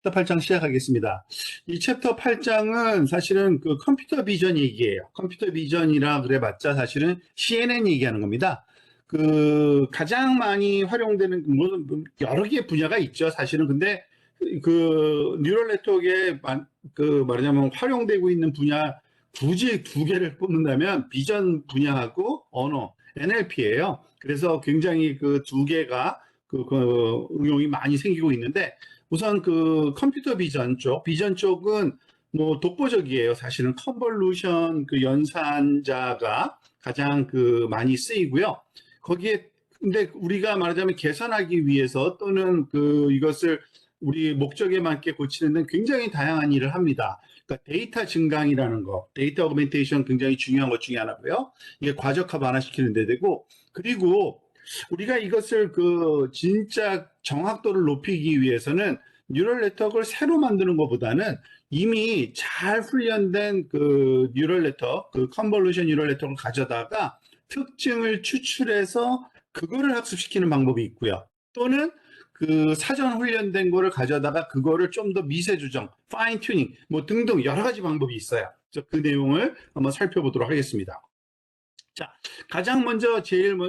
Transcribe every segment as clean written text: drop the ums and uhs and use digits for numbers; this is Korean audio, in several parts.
챕터 8장 시작하겠습니다. 이 챕터 8장은 사실은 그 컴퓨터 비전 얘기예요. 컴퓨터 비전이라 그래봤자 사실은 CNN 얘기하는 겁니다. 그 가장 많이 활용되는 뭐 여러 개의 분야가 있죠. 사실은 근데 그 뉴럴 네트워크에 그 말하자면 활용되고 있는 분야 굳이 두 개를 뽑는다면 비전 분야하고 언어 NLP예요. 그래서 굉장히 그 두 개가 그 응용이 많이 생기고 있는데 우선 그 컴퓨터 비전 쪽은 뭐 독보적이에요. 사실은 컨볼루션 그 연산자가 가장 그 많이 쓰이고요. 거기에 근데 우리가 말하자면 개선하기 위해서 또는 그 이것을 우리 목적에 맞게 고치는 데는 굉장히 다양한 일을 합니다. 그러니까 데이터 증강이라는 거, 데이터 어그멘테이션 굉장히 중요한 것 중에 하나고요. 이게 과적화 반화시키는 데 되고 그리고 우리가 이것을 그 진짜 정확도를 높이기 위해서는 뉴럴 네트워크를 새로 만드는 것보다는 이미 잘 훈련된 그 뉴럴 네트워크, 그 컨볼루션 뉴럴 네트워크를 가져다가 특징을 추출해서 그거를 학습시키는 방법이 있고요. 또는 그 사전 훈련된 거를 가져다가 그거를 좀 더 미세 조정, 파인 튜닝 뭐 등등 여러 가지 방법이 있어요. 그래서 그 내용을 한번 살펴보도록 하겠습니다. 자, 가장 먼저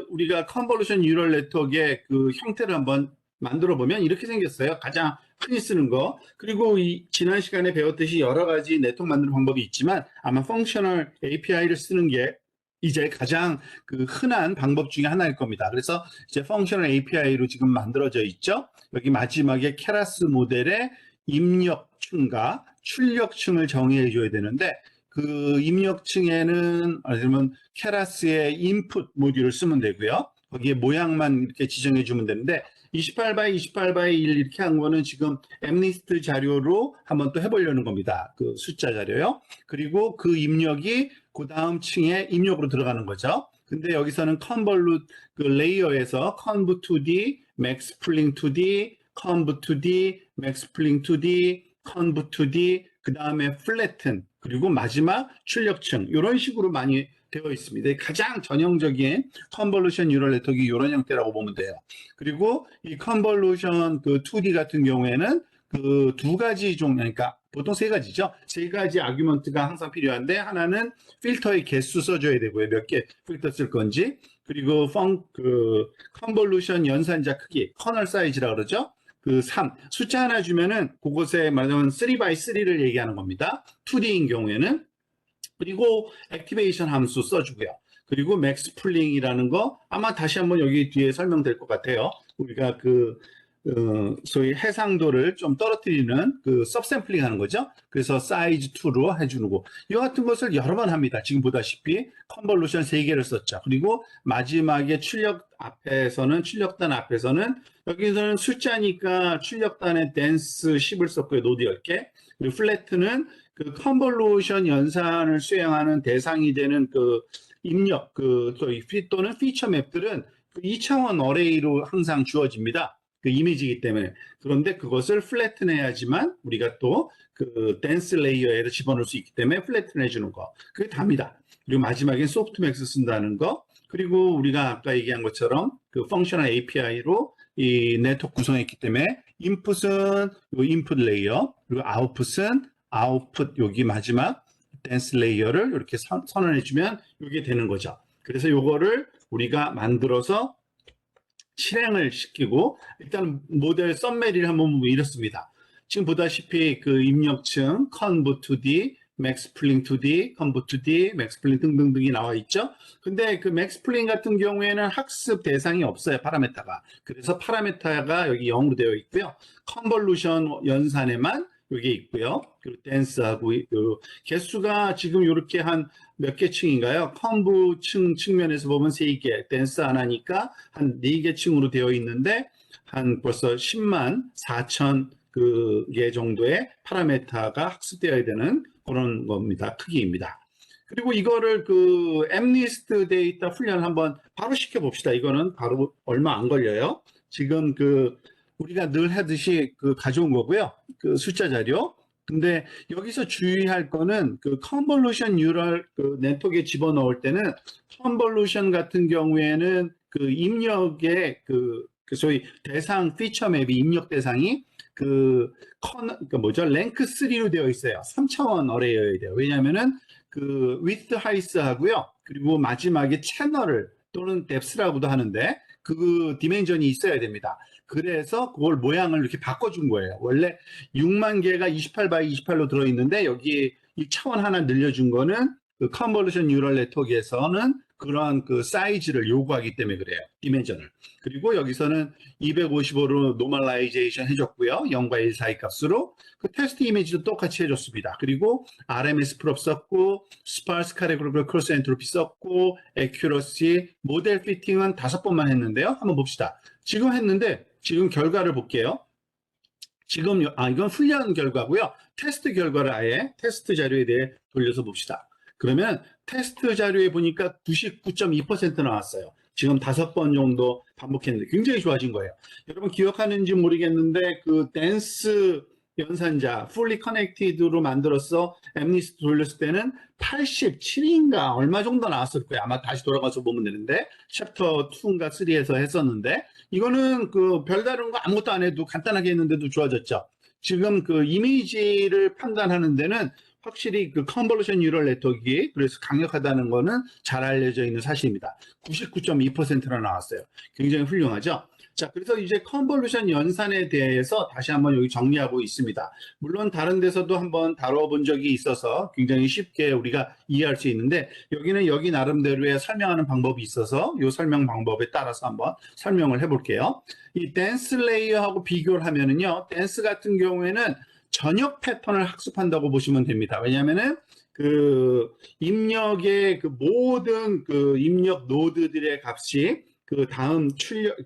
우리가 컨볼루션 뉴럴 네트워크의 그 형태를 한번 만들어 보면 이렇게 생겼어요. 가장 흔히 쓰는 거. 그리고 이 지난 시간에 배웠듯이 여러 가지 네트워크 만드는 방법이 있지만 아마 펑셔널 API를 쓰는 게 이제 가장 그 흔한 방법 중에 하나일 겁니다. 그래서 이제 펑셔널 API로 지금 만들어져 있죠. 여기 마지막에 케라스 모델의 입력층과 출력층을 정의해 줘야 되는데 그 입력층에는 그러면 케라스의 인풋 모듈을 쓰면 되고요. 거기에 모양만 이렇게 지정해 주면 되는데 28 28 1 이렇게 한 거는 지금 엠니스트 자료로 한번 또 해보려는 겁니다. 그 숫자 자료요. 그리고 그 입력이 그 다음 층에 입력으로 들어가는 거죠. 근데 여기서는 컨볼루 그 레이어에서 컨브 2D, 맥스 플링 2D, 컨브 2D, 맥스 플링 2D, 컨브 2D, 그 다음에 플래튼, 그리고 마지막 출력층 이런 식으로 많이 되어 있습니다. 가장 전형적인 컨볼루션 뉴럴 네트워크가 이런 형태라고 보면 돼요. 그리고 이 컨볼루션 그 2D 같은 경우에는 그 두 가지 그러니까 보통 세 가지죠. 세 가지 아규먼트가 항상 필요한데 하나는 필터의 개수 써줘야 되고요. 몇 개 필터 쓸 건지. 그리고 그 컨볼루션 연산자 크기, 커널 사이즈라 그러죠. 그 3, 숫자 하나 주면은 그곳에 말하자면 3x3를 얘기하는 겁니다. 2D인 경우에는. 그리고 액티베이션 함수 써주고요. 그리고 맥스 풀링이라는 거 아마 다시 한번 여기 뒤에 설명될 것 같아요. 우리가 그 소위 해상도를 좀 떨어뜨리는 그 섭샘플링 하는 거죠. 그래서 사이즈 2로 해주는 거. 이 같은 것을 여러 번 합니다. 지금 보다시피 컨볼루션 3개를 썼죠. 그리고 마지막에 출력단 앞에서는 여기서는 숫자니까 출력단에 댄스 10을 썼고요. 노드 10개. 그리고 플래트는 그 컨볼루션 연산을 수행하는 대상이 되는 그 입력, 또는 피처 맵들은 그 2차원 어레이로 항상 주어집니다. 그 이미지이기 때문에. 그런데 그것을 플래튼해야지만 우리가 또 그 댄스 레이어에 집어넣을 수 있기 때문에 플래튼 해주는 거. 그게 답니다. 그리고 마지막에 소프트맥스 쓴다는 거. 그리고 우리가 아까 얘기한 것처럼 그 펑셔널 API로 이 네트워크 구성했기 때문에 인풋은 인풋 레이어, 그리고 아웃풋은 아웃풋 여기 마지막 댄스 레이어를 이렇게 선언해주면 이게 되는 거죠. 그래서 이거를 우리가 만들어서 실행을 시키고 일단 모델 썸메리를 한번 보면 이렇습니다. 지금 보다시피 그 입력층, 컨브 2D, 맥스 플링 2D, 컨브 2D, 맥스 플링 등등등이 나와 있죠. 근데 그 맥스 플링 같은 경우에는 학습 대상이 없어요. 파라메타가. 그래서 파라메타가 여기 0으로 되어 있고요. 컨볼루션 연산에만 여기 있고요. 그리고 댄스하고 개수가 지금 이렇게 한 몇 개 층인가요? 컨브 측면에서 보면 3개, 댄스 하나니까 한 4개 층으로 되어 있는데 한 벌써 10만 4천 그 개 정도의 파라메타가 학습되어야 되는 그런 겁니다. 크기입니다. 그리고 이거를 그 엠니스트 데이터 훈련을 한번 바로 시켜봅시다. 이거는 바로 얼마 안 걸려요. 지금 그 우리가 늘 하듯이 그 가져온 거고요. 그 숫자 자료. 근데 여기서 주의할 거는 그 컨볼루션 뉴럴 그 네트워크에 집어넣을 때는 컨볼루션 같은 경우에는 그 입력의 그 소위 대상 피처 맵이 입력 대상이 그러니까 뭐죠? 랭크 3로 되어 있어요. 3차원 어레이여야 돼요. 왜냐하면은 그 width height 하고요. 그리고 마지막에 채널을 또는 depth라고도 하는데 그 디멘전이 있어야 됩니다. 그래서 그걸 모양을 이렇게 바꿔준 거예요. 원래 6만 개가 28 by 28로 들어있는데 여기 이 차원 하나 늘려준 거는 그 컨볼루션 뉴럴 네트워크에서는 그러한 그 사이즈를 요구하기 때문에 그래요. 디멘전을. 그리고 여기서는 255로 노멀라이제이션 해줬고요. 0과 1 사이 값으로 그 테스트 이미지도 똑같이 해줬습니다. 그리고 RMS 프롭 썼고 스파르스 카테고리컬 크로스 엔트로피 썼고 에큐러시 모델 피팅은 5번만 했는데요. 한번 봅시다. 지금 했는데 지금 결과를 볼게요. 지금 이건 훈련 결과고요. 테스트 결과를 아예 테스트 자료에 대해 돌려서 봅시다. 그러면 테스트 자료에 보니까 99.2% 나왔어요. 지금 5번 정도 반복했는데 굉장히 좋아진 거예요. 여러분 기억하는지 모르겠는데 그 댄스 연산자 풀리 커넥티드로 만들어서 엠니스트 돌렸을 때는 87인가 얼마 정도 나왔을 거예요. 아마 다시 돌아가서 보면 되는데 챕터 2인가 3에서 했었는데 이거는 그 별다른 거 아무것도 안 해도 간단하게 했는데도 좋아졌죠. 지금 그 이미지를 판단하는 데는 확실히 그 컨볼루션 뉴럴 네트워크가 그래서 강력하다는 거는 잘 알려져 있는 사실입니다. 99.2%나 나왔어요. 굉장히 훌륭하죠. 자, 그래서 이제 컨볼루션 연산에 대해서 다시 한번 여기 정리하고 있습니다. 물론 다른 데서도 한번 다뤄본 적이 있어서 굉장히 쉽게 우리가 이해할 수 있는데 여기는 여기 나름대로의 설명하는 방법이 있어서 이 설명 방법에 따라서 한번 설명을 해볼게요. 이 댄스 레이어하고 비교를 하면은요, 댄스 같은 경우에는 전역 패턴을 학습한다고 보시면 됩니다. 왜냐하면은 그 입력의 그 모든 그 입력 노드들의 값이 그 다음 출력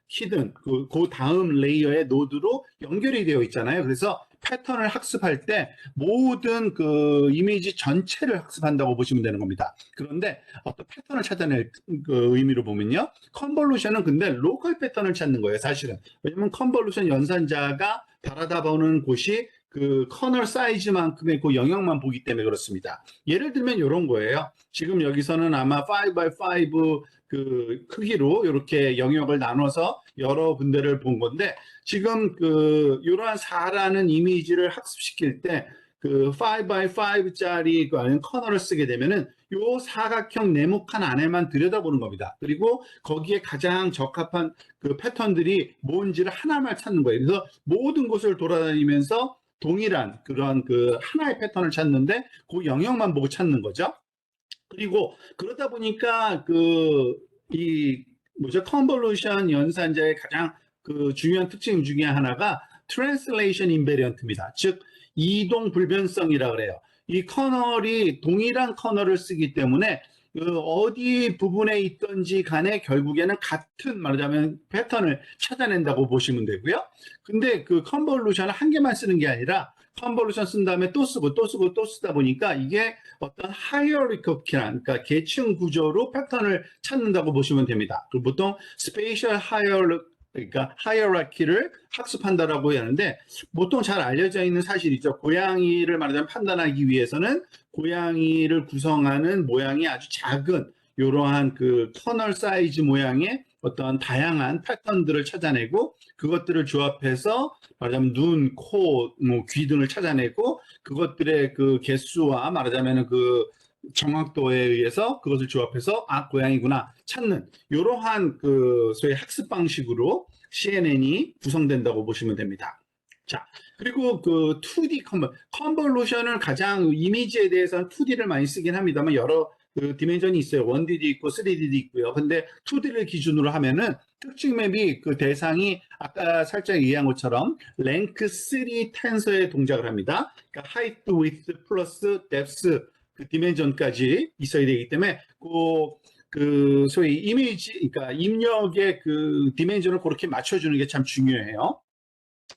히든 그 다음 레이어의 노드로 연결이 되어 있잖아요. 그래서 패턴을 학습할 때 모든 그 이미지 전체를 학습한다고 보시면 되는 겁니다. 그런데 어떤 패턴을 찾아낼 그 의미로 보면요, 컨볼루션은 근데 로컬 패턴을 찾는 거예요, 사실은. 왜냐면 컨볼루션 연산자가 바라다 보는 곳이 그 커널 사이즈만큼의 그 영역만 보기 때문에 그렇습니다. 예를 들면 이런 거예요. 지금 여기서는 아마 5x5 그 크기로 이렇게 영역을 나눠서 여러 군데를 본 건데 지금 그 이러한 4라는 이미지를 학습시킬 때 그 5x5짜리 그 아닌 커널을 쓰게 되면은 요 사각형 네모칸 안에만 들여다보는 겁니다. 그리고 거기에 가장 적합한 그 패턴들이 뭔지를 하나만 찾는 거예요. 그래서 모든 곳을 돌아다니면서 동일한 그런 그 하나의 패턴을 찾는데 그 영역만 보고 찾는 거죠. 그리고 그러다 보니까 이 뭐죠? 컨볼루션 연산자의 가장 그 중요한 특징 중에 하나가 트랜슬레이션 인베리언트입니다. 즉 이동 불변성이라 그래요. 이 커널이 동일한 커널을 쓰기 때문에 그 어디 부분에 있던지 간에 결국에는 같은 말하자면 패턴을 찾아낸다고 보시면 되고요. 근데 그 컨볼루션을 한 개만 쓰는 게 아니라 컨볼루션 쓴 다음에 또 쓰고 또 쓰고 또 쓰다 보니까 이게 어떤 하이어리커키란 그러니까 계층 구조로 패턴을 찾는다고 보시면 됩니다. 그 보통 스페이셜 그러니까 하이어라키를 학습한다라고 하는데 보통 잘 알려져 있는 사실이죠. 고양이를 말하자면 판단하기 위해서는 고양이를 구성하는 모양이 아주 작은 이러한 그 터널 사이즈 모양의 어떤 다양한 패턴들을 찾아내고 그것들을 조합해서 말하자면 눈, 코, 뭐 귀 등을 찾아내고 그것들의 그 개수와 말하자면 그 정확도에 의해서 그것을 조합해서 아 고양이구나 찾는 이러한 그 소위 학습 방식으로 CNN이 구성된다고 보시면 됩니다. 자, 그리고 그 2D 컨볼루션을 가장 이미지에 대해서는 2D를 많이 쓰긴 합니다만 여러 그 디멘전이 있어요. 1D도 있고 3D도 있고요. 근데 2D를 기준으로 하면은 특징 맵이 그 대상이 아까 살짝 얘기한 것처럼 랭크 3 텐서의 동작을 합니다. 그러니까 height, width 플러스 depth 그 디멘전까지 있어야 되기 때문에 그 소위 이미지, 그러니까 입력의 그 디멘전을 그렇게 맞춰주는 게 참 중요해요.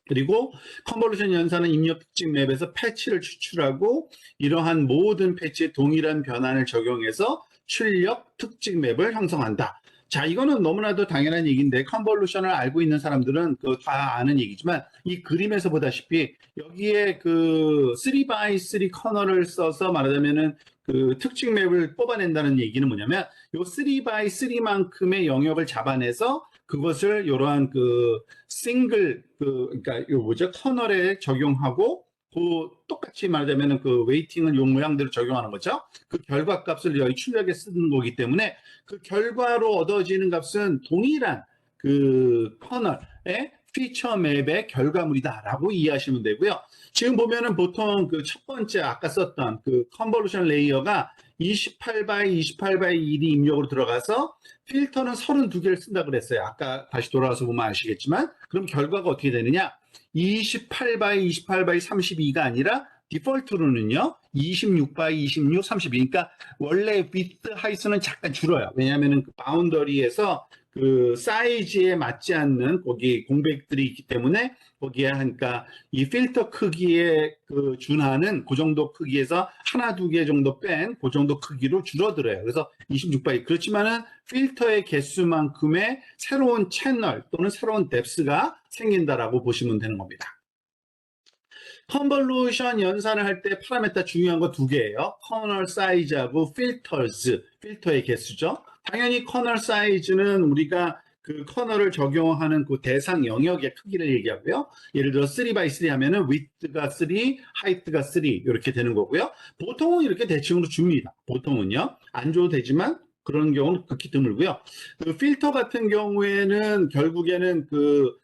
그리고 컨볼루션 연산은 입력 특징 맵에서 패치를 추출하고 이러한 모든 패치에 동일한 변환을 적용해서 출력 특징 맵을 형성한다. 자, 이거는 너무나도 당연한 얘기인데 컨볼루션을 알고 있는 사람들은 다 아는 얘기지만 이 그림에서 보다시피 여기에 그 3x3 커널을 써서 말하자면은 그 특징 맵을 뽑아낸다는 얘기는 뭐냐면 요 3x3만큼의 영역을 잡아내서 그것을 이러한 그 싱글 그러니까 요 뭐죠? 커널에 적용하고 그 똑같이 말하자면은 그 웨이팅을 요 모양대로 적용하는 거죠. 그 결과값을 여기 출력에 쓰는 거기 때문에 그 결과로 얻어지는 값은 동일한 그 커널의 피처 맵의 결과물이다라고 이해하시면 되고요. 지금 보면은 보통 그 첫 번째 아까 썼던 그 컨볼루션 레이어가 28 28 1이 입력으로 들어가서 필터는 32개를 쓴다 그랬어요. 아까 다시 돌아와서 보면 아시겠지만 그럼 결과가 어떻게 되느냐? 28 28 32가 아니라 디폴트로는요 26 26 32. 그러니까 원래 비트 하이스는 잠깐 줄어요. 왜냐하면 그 바운더리에서 그 사이즈에 맞지 않는 거기 공백들이 있기 때문에 거기에 하니까 이 필터 크기에 그 준하는 그 정도 크기에서 하나 두 개 정도 뺀 그 정도 크기로 줄어들어요. 그래서 26바이. 그렇지만은 필터의 개수만큼의 새로운 채널 또는 새로운 뎁스가 생긴다라고 보시면 되는 겁니다. 컨볼루션 연산을 할 때 파라메타 중요한 거 두 개예요. 커널 사이즈하고 필터즈, 필터의 개수죠. 당연히 커널 사이즈는 우리가 그 커널을 적용하는 그 대상 영역의 크기를 얘기하고요. 예를 들어 3x3 하면은 width가 3, height가 3 이렇게 되는 거고요. 보통은 이렇게 대칭으로 줍니다. 보통은요. 안 줘도 되지만 그런 경우는 극히 드물고요. 그 필터 같은 경우에는 결국에는 그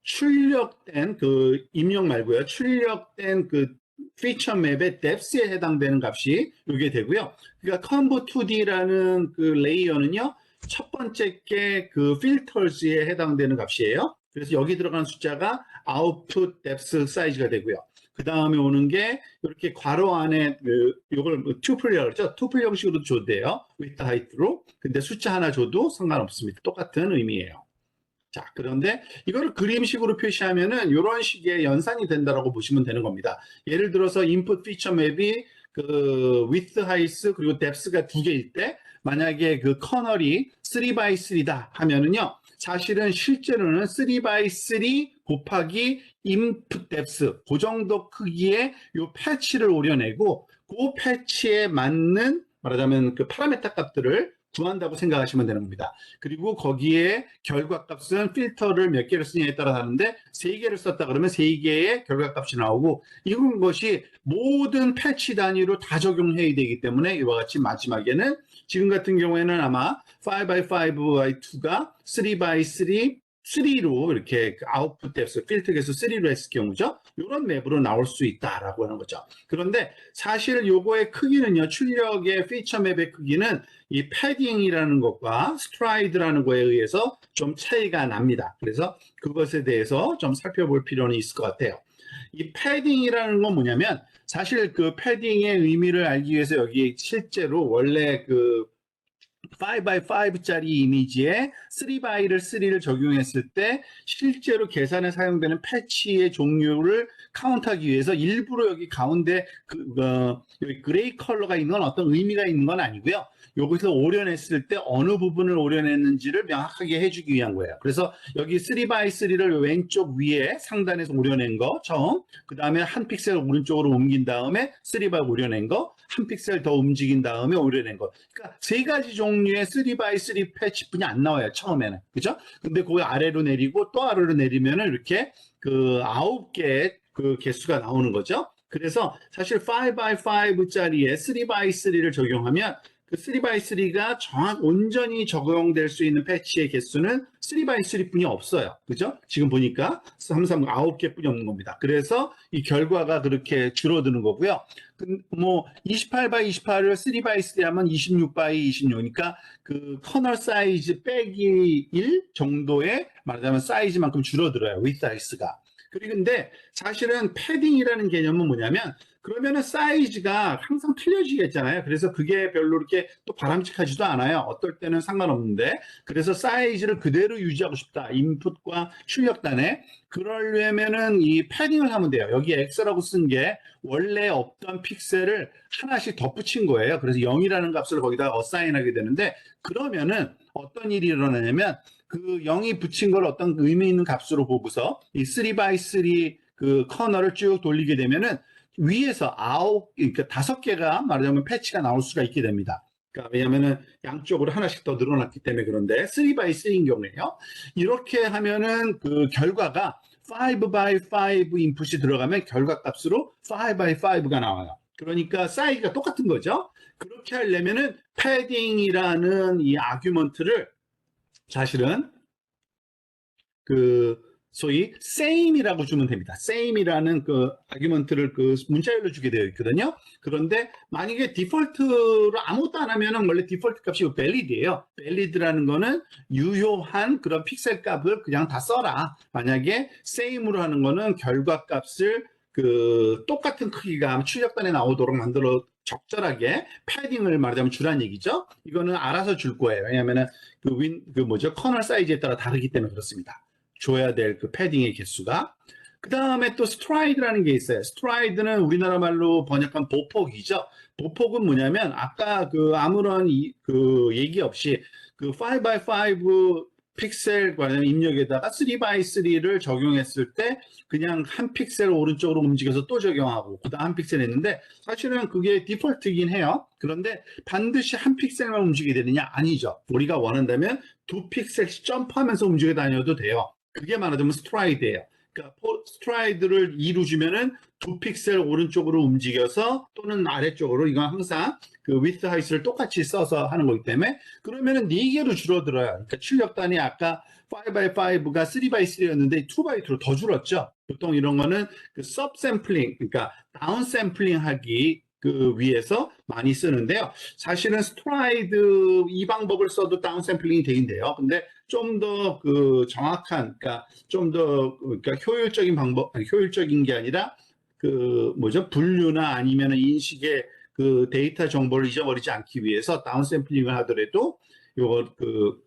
출력된 그 입력 말고요. 출력된 그 피처 맵의 뎁스에 해당되는 값이 이게 되고요. 그러니까 컨보 2D라는 그 레이어는요. 첫 번째 게 그 필터즈에 해당되는 값이에요. 그래서 여기 들어가는 숫자가 아웃풋 뎁스 사이즈가 되고요. 그 다음에 오는 게 이렇게 괄호 안에 그 이걸 투플이라고 그러죠. 투플 형식으로 줘도 돼요. with height로. 근데 숫자 하나 줘도 상관없습니다. 똑같은 의미예요. 자, 그런데 이거를 그림식으로 표시하면은 이런 식의 연산이 된다라고 보시면 되는 겁니다. 예를 들어서 인풋 피처 맵이 그 width, height 그리고 depth가 두 개일 때 만약에 그 커널이 3x3다 하면은요. 사실은 실제로는 3x3 곱하기 input depth 그 정도 크기의 요 패치를 오려내고 그 패치에 맞는 말하자면 그 파라메타 값들을 구한다고 생각하시면 되는 겁니다. 그리고 거기에 결과값은 필터를 몇 개를 쓰냐에 따라 다른데 3개를 썼다 그러면 3개의 결과값이 나오고 이런 것이 모든 패치 단위로 다 적용해야 되기 때문에 이와 같이 마지막에는 지금 같은 경우에는 아마 5x5x2가 3x3 3로 이렇게 아웃풋 뎁스 필터 개수 3로 했을 경우죠. 이런 맵으로 나올 수 있다라고 하는 거죠. 그런데 사실 요거의 크기는요. 출력의 피처 맵의 크기는 이 패딩이라는 것과 스트라이드라는 거에 의해서 좀 차이가 납니다. 그래서 그것에 대해서 좀 살펴볼 필요는 있을 것 같아요. 이 패딩이라는 건 뭐냐면 사실 그 패딩의 의미를 알기 위해서 여기 실제로 원래 그 5x5짜리 이미지에 3x를 3를 적용했을 때 실제로 계산에 사용되는 패치의 종류를 카운트하기 위해서 일부러 여기 가운데 여기 그레이 컬러가 있는 건 어떤 의미가 있는 건 아니고요. 여기서 오려냈을 때 어느 부분을 오려냈는지를 명확하게 해주기 위한 거예요. 그래서 여기 3x3를 왼쪽 위에 상단에서 오려낸 거 처음, 그 다음에 한 픽셀 오른쪽으로 옮긴 다음에 3x 오려낸 거, 한 픽셀 더 움직인 다음에 오려낸 거. 그러니까 세 가지 종류의 3x3 패치뿐이 안 나와요. 처음에는. 그죠? 근데 그 아래로 내리고 또 아래로 내리면은 이렇게 그 9개의 그 개수가 나오는 거죠. 그래서 사실 5x5짜리에 3x3를 적용하면 그 3x3가 온전히 적용될 수 있는 패치의 개수는 3x3뿐이 없어요. 그죠? 지금 보니까 9개뿐이 없는 겁니다. 그래서 이 결과가 그렇게 줄어드는 거고요. 뭐 28x28을 3x3 하면 26x26이니까 그 커널 사이즈 빼기 1 정도의 말하자면 사이즈만큼 줄어들어요. width size가. 그런데 사실은 패딩이라는 개념은 뭐냐면 그러면은 사이즈가 항상 틀려지겠잖아요. 그래서 그게 별로 이렇게 또 바람직하지도 않아요. 어떨 때는 상관없는데. 그래서 사이즈를 그대로 유지하고 싶다. 인풋과 출력단에. 그러려면은 이 패딩을 하면 돼요. 여기 X라고 쓴 게 원래 없던 픽셀을 하나씩 덧붙인 거예요. 그래서 0이라는 값을 거기다 어사인하게 되는데 그러면은 어떤 일이 일어나냐면 그 0이 붙인 걸 어떤 의미 있는 값으로 보고서 이 3x3 그 커널을 쭉 돌리게 되면은 위에서 그러니까 5개가 말하자면 패치가 나올 수가 있게 됩니다. 그러니까 왜냐면은 양쪽으로 하나씩 더 늘어났기 때문에 그런데 3x3인 경우에요. 이렇게 하면은 그 결과가 5x5 인풋이 들어가면 결과 값으로 5x5가 나와요. 그러니까 사이즈가 똑같은 거죠. 그렇게 하려면은 패딩이라는 이 아규먼트를 사실은 그 소위 same이라고 주면 됩니다. same이라는 그 아규먼트를 그 문자열로 주게 되어 있거든요. 그런데 만약에 디폴트로 아무것도 안 하면은 원래 디폴트 값이 valid예요. valid라는 거는 유효한 그런 픽셀 값을 그냥 다 써라. 만약에 same으로 하는 거는 결과 값을 그 똑같은 크기가 출력단에 나오도록 만들어 적절하게 패딩을 말하자면 주란 얘기죠. 이거는 알아서 줄 거예요. 왜냐하면은 그 뭐죠? 커널 사이즈에 따라 다르기 때문에 그렇습니다. 줘야 될 그 패딩의 개수가. 그 다음에 또 스트라이드라는 게 있어요. 스트라이드는 우리나라 말로 번역한 보폭이죠. 보폭은 뭐냐면 아까 그 아무런 그 얘기 없이 그 5x5 픽셀 관련 입력에다가 3x3를 적용했을 때 그냥 한 픽셀 오른쪽으로 움직여서 또 적용하고 그다음 한 픽셀 했는데 사실은 그게 디폴트이긴 해요. 그런데 반드시 한 픽셀만 움직이게 되느냐? 아니죠. 우리가 원한다면 두 픽셀씩 점프하면서 움직여 다녀도 돼요. 그게 말하자면 스트라이드예요. 그러니까 스트라이드를 2로 주면은 두 픽셀 오른쪽으로 움직여서 또는 아래쪽으로 이건 항상 그 위드 하이스를 똑같이 써서 하는 거기 때문에 그러면은 4개로 줄어들어요. 그러니까 출력단이 아까 5x5가 3x3였는데 2x2로 더 줄었죠. 보통 이런 거는 그 subsampling, 그러니까 다운샘플링 하기 그 위해서 많이 쓰는데요. 사실은 스트라이드 이 방법을 써도 다운샘플링이 되긴돼요. 근데 좀 더 그 정확한, 그러니까 좀 더 그러니까 효율적인 방법, 아니, 효율적인 게 아니라 그 뭐죠? 분류나 아니면 인식의 그 데이터 정보를 잊어버리지 않기 위해서 다운샘플링을 하더라도 요거 그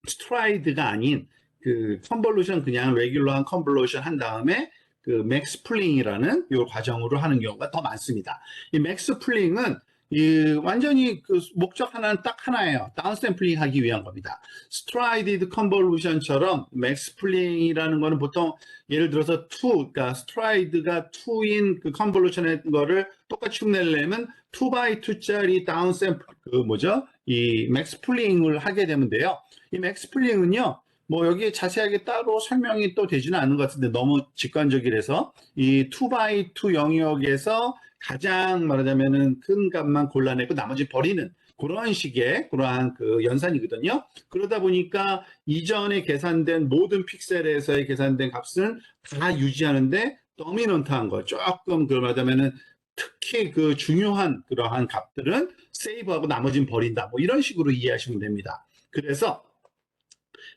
스트라이드가 아닌 그 컨볼루션 그냥 레귤러한 컨볼루션 한 다음에 그 맥스 풀링이라는 요 과정으로 하는 경우가 더 많습니다. 이 맥스 풀링은 이 완전히 그 목적 하나는 딱 하나예요. 다운샘플링 하기 위한 겁니다. 스트라이디드 컨볼루션처럼 맥스 풀링이라는 거는 보통 예를 들어서 2, 그러니까 스트라이드가 2인 그 컨볼루션의 거를 똑같이 흉내내려면 2x2짜리 다운샘플 그 뭐죠? 이 맥스 풀링을 하게 되면 돼요. 이 맥스 풀링은요. 뭐 여기에 자세하게 따로 설명이 또 되지는 않은 것 같은데 너무 직관적이라서 이 2x2 영역에서 가장 말하자면은 큰 값만 골라내고 나머지 버리는 그런 식의 그러한 그 연산이거든요. 그러다 보니까 이전에 계산된 모든 픽셀에서의 계산된 값은 다 유지하는데 도미넌트한 거 조금 그 말하자면은 특히 그 중요한 그러한 값들은 세이브하고 나머지는 버린다. 뭐 이런 식으로 이해하시면 됩니다. 그래서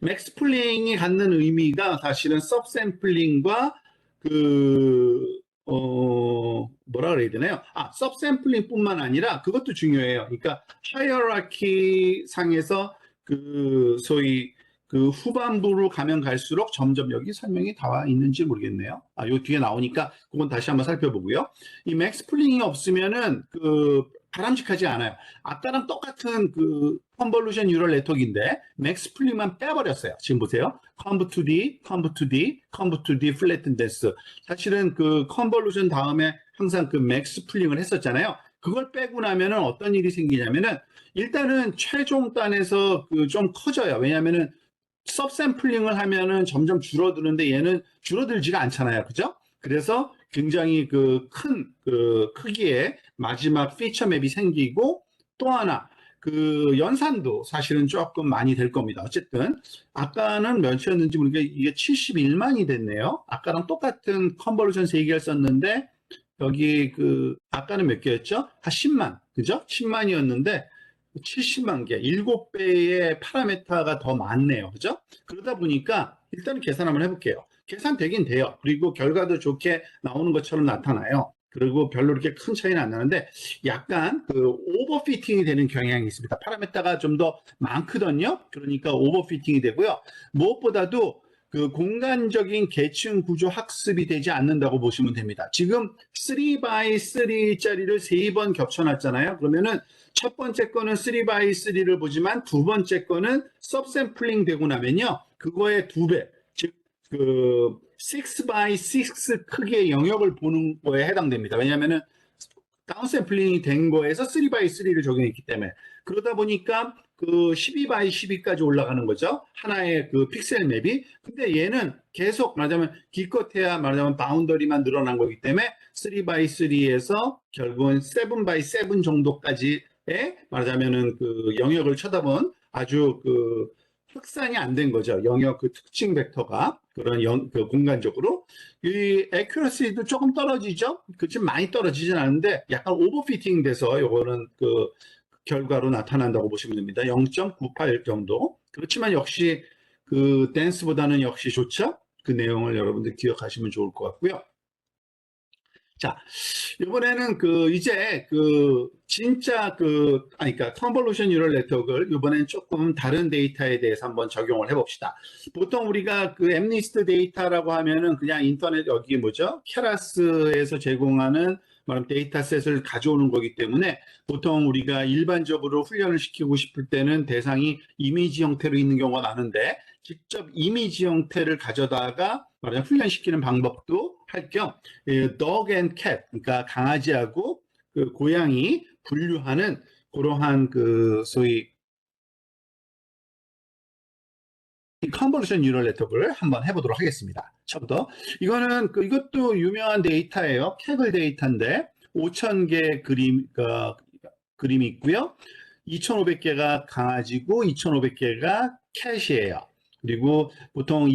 맥스 풀링이 갖는 의미가 사실은 서브샘플링과 그 뭐라 그래야 되나요? 서브샘플링뿐만 아니라 그것도 중요해요. 그러니까 하이어라키 상에서 그 소위 그 후반부로 가면 갈수록 점점 여기 설명이 다 있는지 모르겠네요. 요 뒤에 나오니까 그건 다시 한번 살펴보고요. 이 맥스 풀링이 없으면은 그 바람직하지 않아요. 아까랑 똑같은 그 컨볼루션 뉴럴 네트워크인데 맥스 풀링만 빼버렸어요. 지금 보세요. conv to d, conv to d, conv to d, flatten density. 사실은 그 컨볼루션 다음에 항상 그 맥스 풀링을 했었잖아요. 그걸 빼고 나면은 어떤 일이 생기냐면은 일단은 최종 단에서 그 좀 커져요. 왜냐면은 서브샘플링을 하면은 점점 줄어드는데 얘는 줄어들지가 않잖아요. 그죠? 그래서 굉장히 그 큰 그 크기의 마지막 피처 맵이 생기고 또 하나 그 연산도 사실은 조금 많이 될 겁니다. 어쨌든 아까는 몇이었는지 모르겠는데 이게 71만이 됐네요. 아까랑 똑같은 컨볼루션 3개를 썼는데 여기 그 아까는 몇 개였죠? 한 10만. 그죠? 10만이었는데 70만 개, 7배의 파라메타가 더 많네요. 그죠? 그러다 보니까 일단은 계산 한번 해볼게요. 계산되긴 돼요. 그리고 결과도 좋게 나오는 것처럼 나타나요. 그리고 별로 그렇게 큰 차이는 안 나는데 약간 그 오버피팅이 되는 경향이 있습니다. 파라메타가 좀 더 많거든요. 그러니까 오버피팅이 되고요. 무엇보다도 그 공간적인 계층 구조 학습이 되지 않는다고 보시면 됩니다. 지금 3x3짜리를 3번 겹쳐놨잖아요. 그러면은 첫 번째 거는 3x3를 보지만 두 번째 거는 서브샘플링 되고 나면요. 그거의 2배, 즉, 그 6x6 크기의 영역을 보는 거에 해당됩니다. 왜냐면은 다운샘플링이 된 거에서 3x3를 적용했기 때문에 그러다 보니까 그 12x12까지 올라가는 거죠. 하나의 그 픽셀 맵이. 근데 얘는 계속 말하자면 기껏해야 말하자면 바운더리만 늘어난 거기 때문에 3x3에서 결국은 7x7 정도까지의 말하자면은 그 영역을 쳐다본 아주 그 확산이 안 된 거죠. 영역 그 특징 벡터가 그 공간적으로 이 accuracy도 조금 떨어지죠. 그렇지만 많이 떨어지진 않은데 약간 오버피팅 돼서 요거는 그 결과로 나타난다고 보시면 됩니다. 0.98 정도. 그렇지만 역시 그 댄스보다는 역시 좋죠. 그 내용을 여러분들 기억하시면 좋을 것 같고요. 자, 이번에는 그 이제 그 진짜 그러니까 컨볼루션 뉴럴 네트워크를 이번엔 조금 다른 데이터에 대해서 한번 적용을 해봅시다. 보통 우리가 그 엠니스트 데이터라고 하면은 그냥 인터넷 여기 뭐죠? 케라스에서 제공하는 말하면 데이터셋을 가져오는 거기 때문에 보통 우리가 일반적으로 훈련을 시키고 싶을 때는 대상이 이미지 형태로 있는 경우가 많은데 직접 이미지 형태를 가져다가 말하자면 훈련시키는 방법도 할 겸 dog and cat, 그러니까 강아지하고 그 고양이 분류하는 그러한 그 소위 컨볼루션 뉴럴 네트워크를 한번 해보도록 하겠습니다. 처음부터 이거는 이것도 유명한 데이터예요. 캐글 데이터인데 5,000개 그림이 있고요. 2,500개가 강아지고 2,500개가 캣이에요. 그리고 보통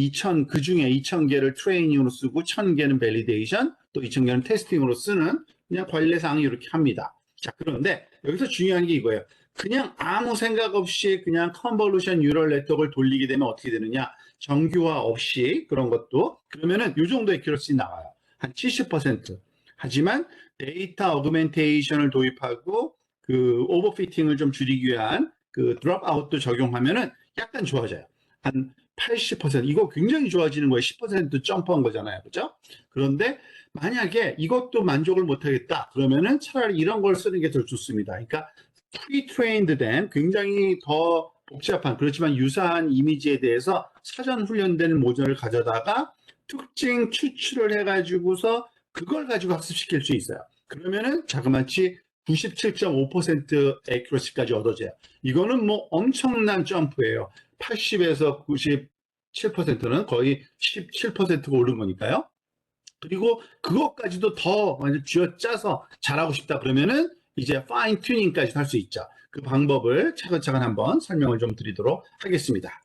그 중에 2,000개를 트레이닝으로 쓰고 1,000개는 밸리데이션, 또 2,000개는 테스팅으로 쓰는 그냥 관례상 이렇게 합니다. 자, 그런데 여기서 중요한 게 이거예요. 그냥 아무 생각 없이 그냥 컨볼루션 뉴럴 네트워크를 돌리게 되면 어떻게 되느냐? 정규화 없이 그런 것도 그러면은 이 정도의 액큐러시 나와요. 한 70%. 하지만 데이터 어그멘테이션을 도입하고 그 오버피팅을 좀 줄이기 위한 그 드롭아웃도 적용하면은 약간 좋아져요. 한 80%. 이거 굉장히 좋아지는 거예요. 10% 점프한 거잖아요. 그죠? 그런데 만약에 이것도 만족을 못 하겠다. 그러면은 차라리 이런 걸 쓰는 게 더 좋습니다. 그러니까 프리트레인드 된 굉장히 더 복잡한 그렇지만 유사한 이미지에 대해서 사전 훈련된 모델을 가져다가 특징 추출을 해가지고서 그걸 가지고 학습시킬 수 있어요. 그러면은 자그마치 97.5% 액큐러시까지 얻어져요. 이거는 뭐 엄청난 점프예요. 80에서 97%는 거의 17%가 오른 거니까요. 그리고 그것까지도 더 완전 쥐어짜서 잘하고 싶다 그러면은 이제 파인 튜닝까지 할 수 있죠. 그 방법을 차근차근 한번 설명을 좀 드리도록 하겠습니다.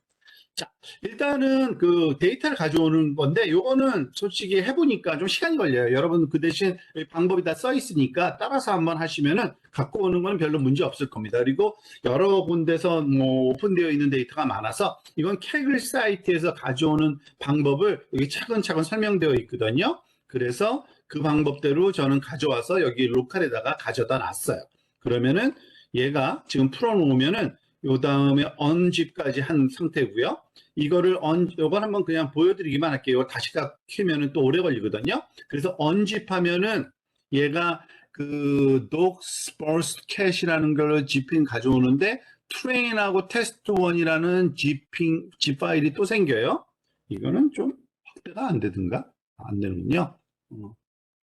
자, 일단은 그 데이터를 가져오는 건데 요거는 솔직히 해보니까 좀 시간이 걸려요. 여러분 그 대신 방법이 다 써 있으니까 따라서 한번 하시면은 갖고 오는 건 별로 문제 없을 겁니다. 그리고 여러 군데서 뭐 오픈되어 있는 데이터가 많아서 이건 캐글 사이트에서 가져오는 방법을 여기 차근차근 설명되어 있거든요. 그래서 그 방법대로 저는 가져와서 여기 로컬에다가 가져다 놨어요. 그러면은 얘가 지금 풀어놓으면은 요 다음에 언집까지 한 상태고요. 이거를 요걸 한번 그냥 보여드리기만 할게요. 다시 키면은 또 오래 걸리거든요. 그래서 언집하면은 얘가 그 docs burst cache라는 걸 지핑 가져오는데 트레인하고 test1이라는 zip 파일이 또 생겨요. 이거는 좀 확대가 안 되든가? 안 되는군요.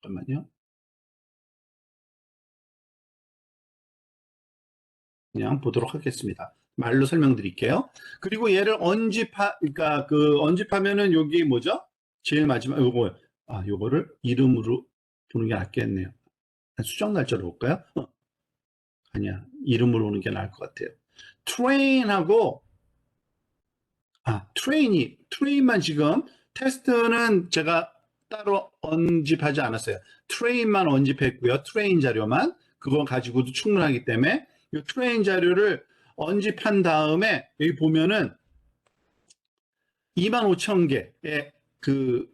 잠깐만요. 그냥 보도록 하겠습니다. 말로 설명드릴게요. 그리고 얘를 그러니까 그 언집하면은 여기 뭐죠? 제일 마지막 요거를 이름으로 보는 게 낫겠네요. 수정 날짜로 볼까요? 아니야. 이름으로 오는 게 나을 것 같아요. 트레인하고 트레인만 지금 테스트는 제가 따로 언집하지 않았어요. 트레인만 언집했고요. 트레인 자료만 그거 가지고도 충분하기 때문에 이 트레인 자료를 언집한 다음에 여기 보면은 25,000개의 그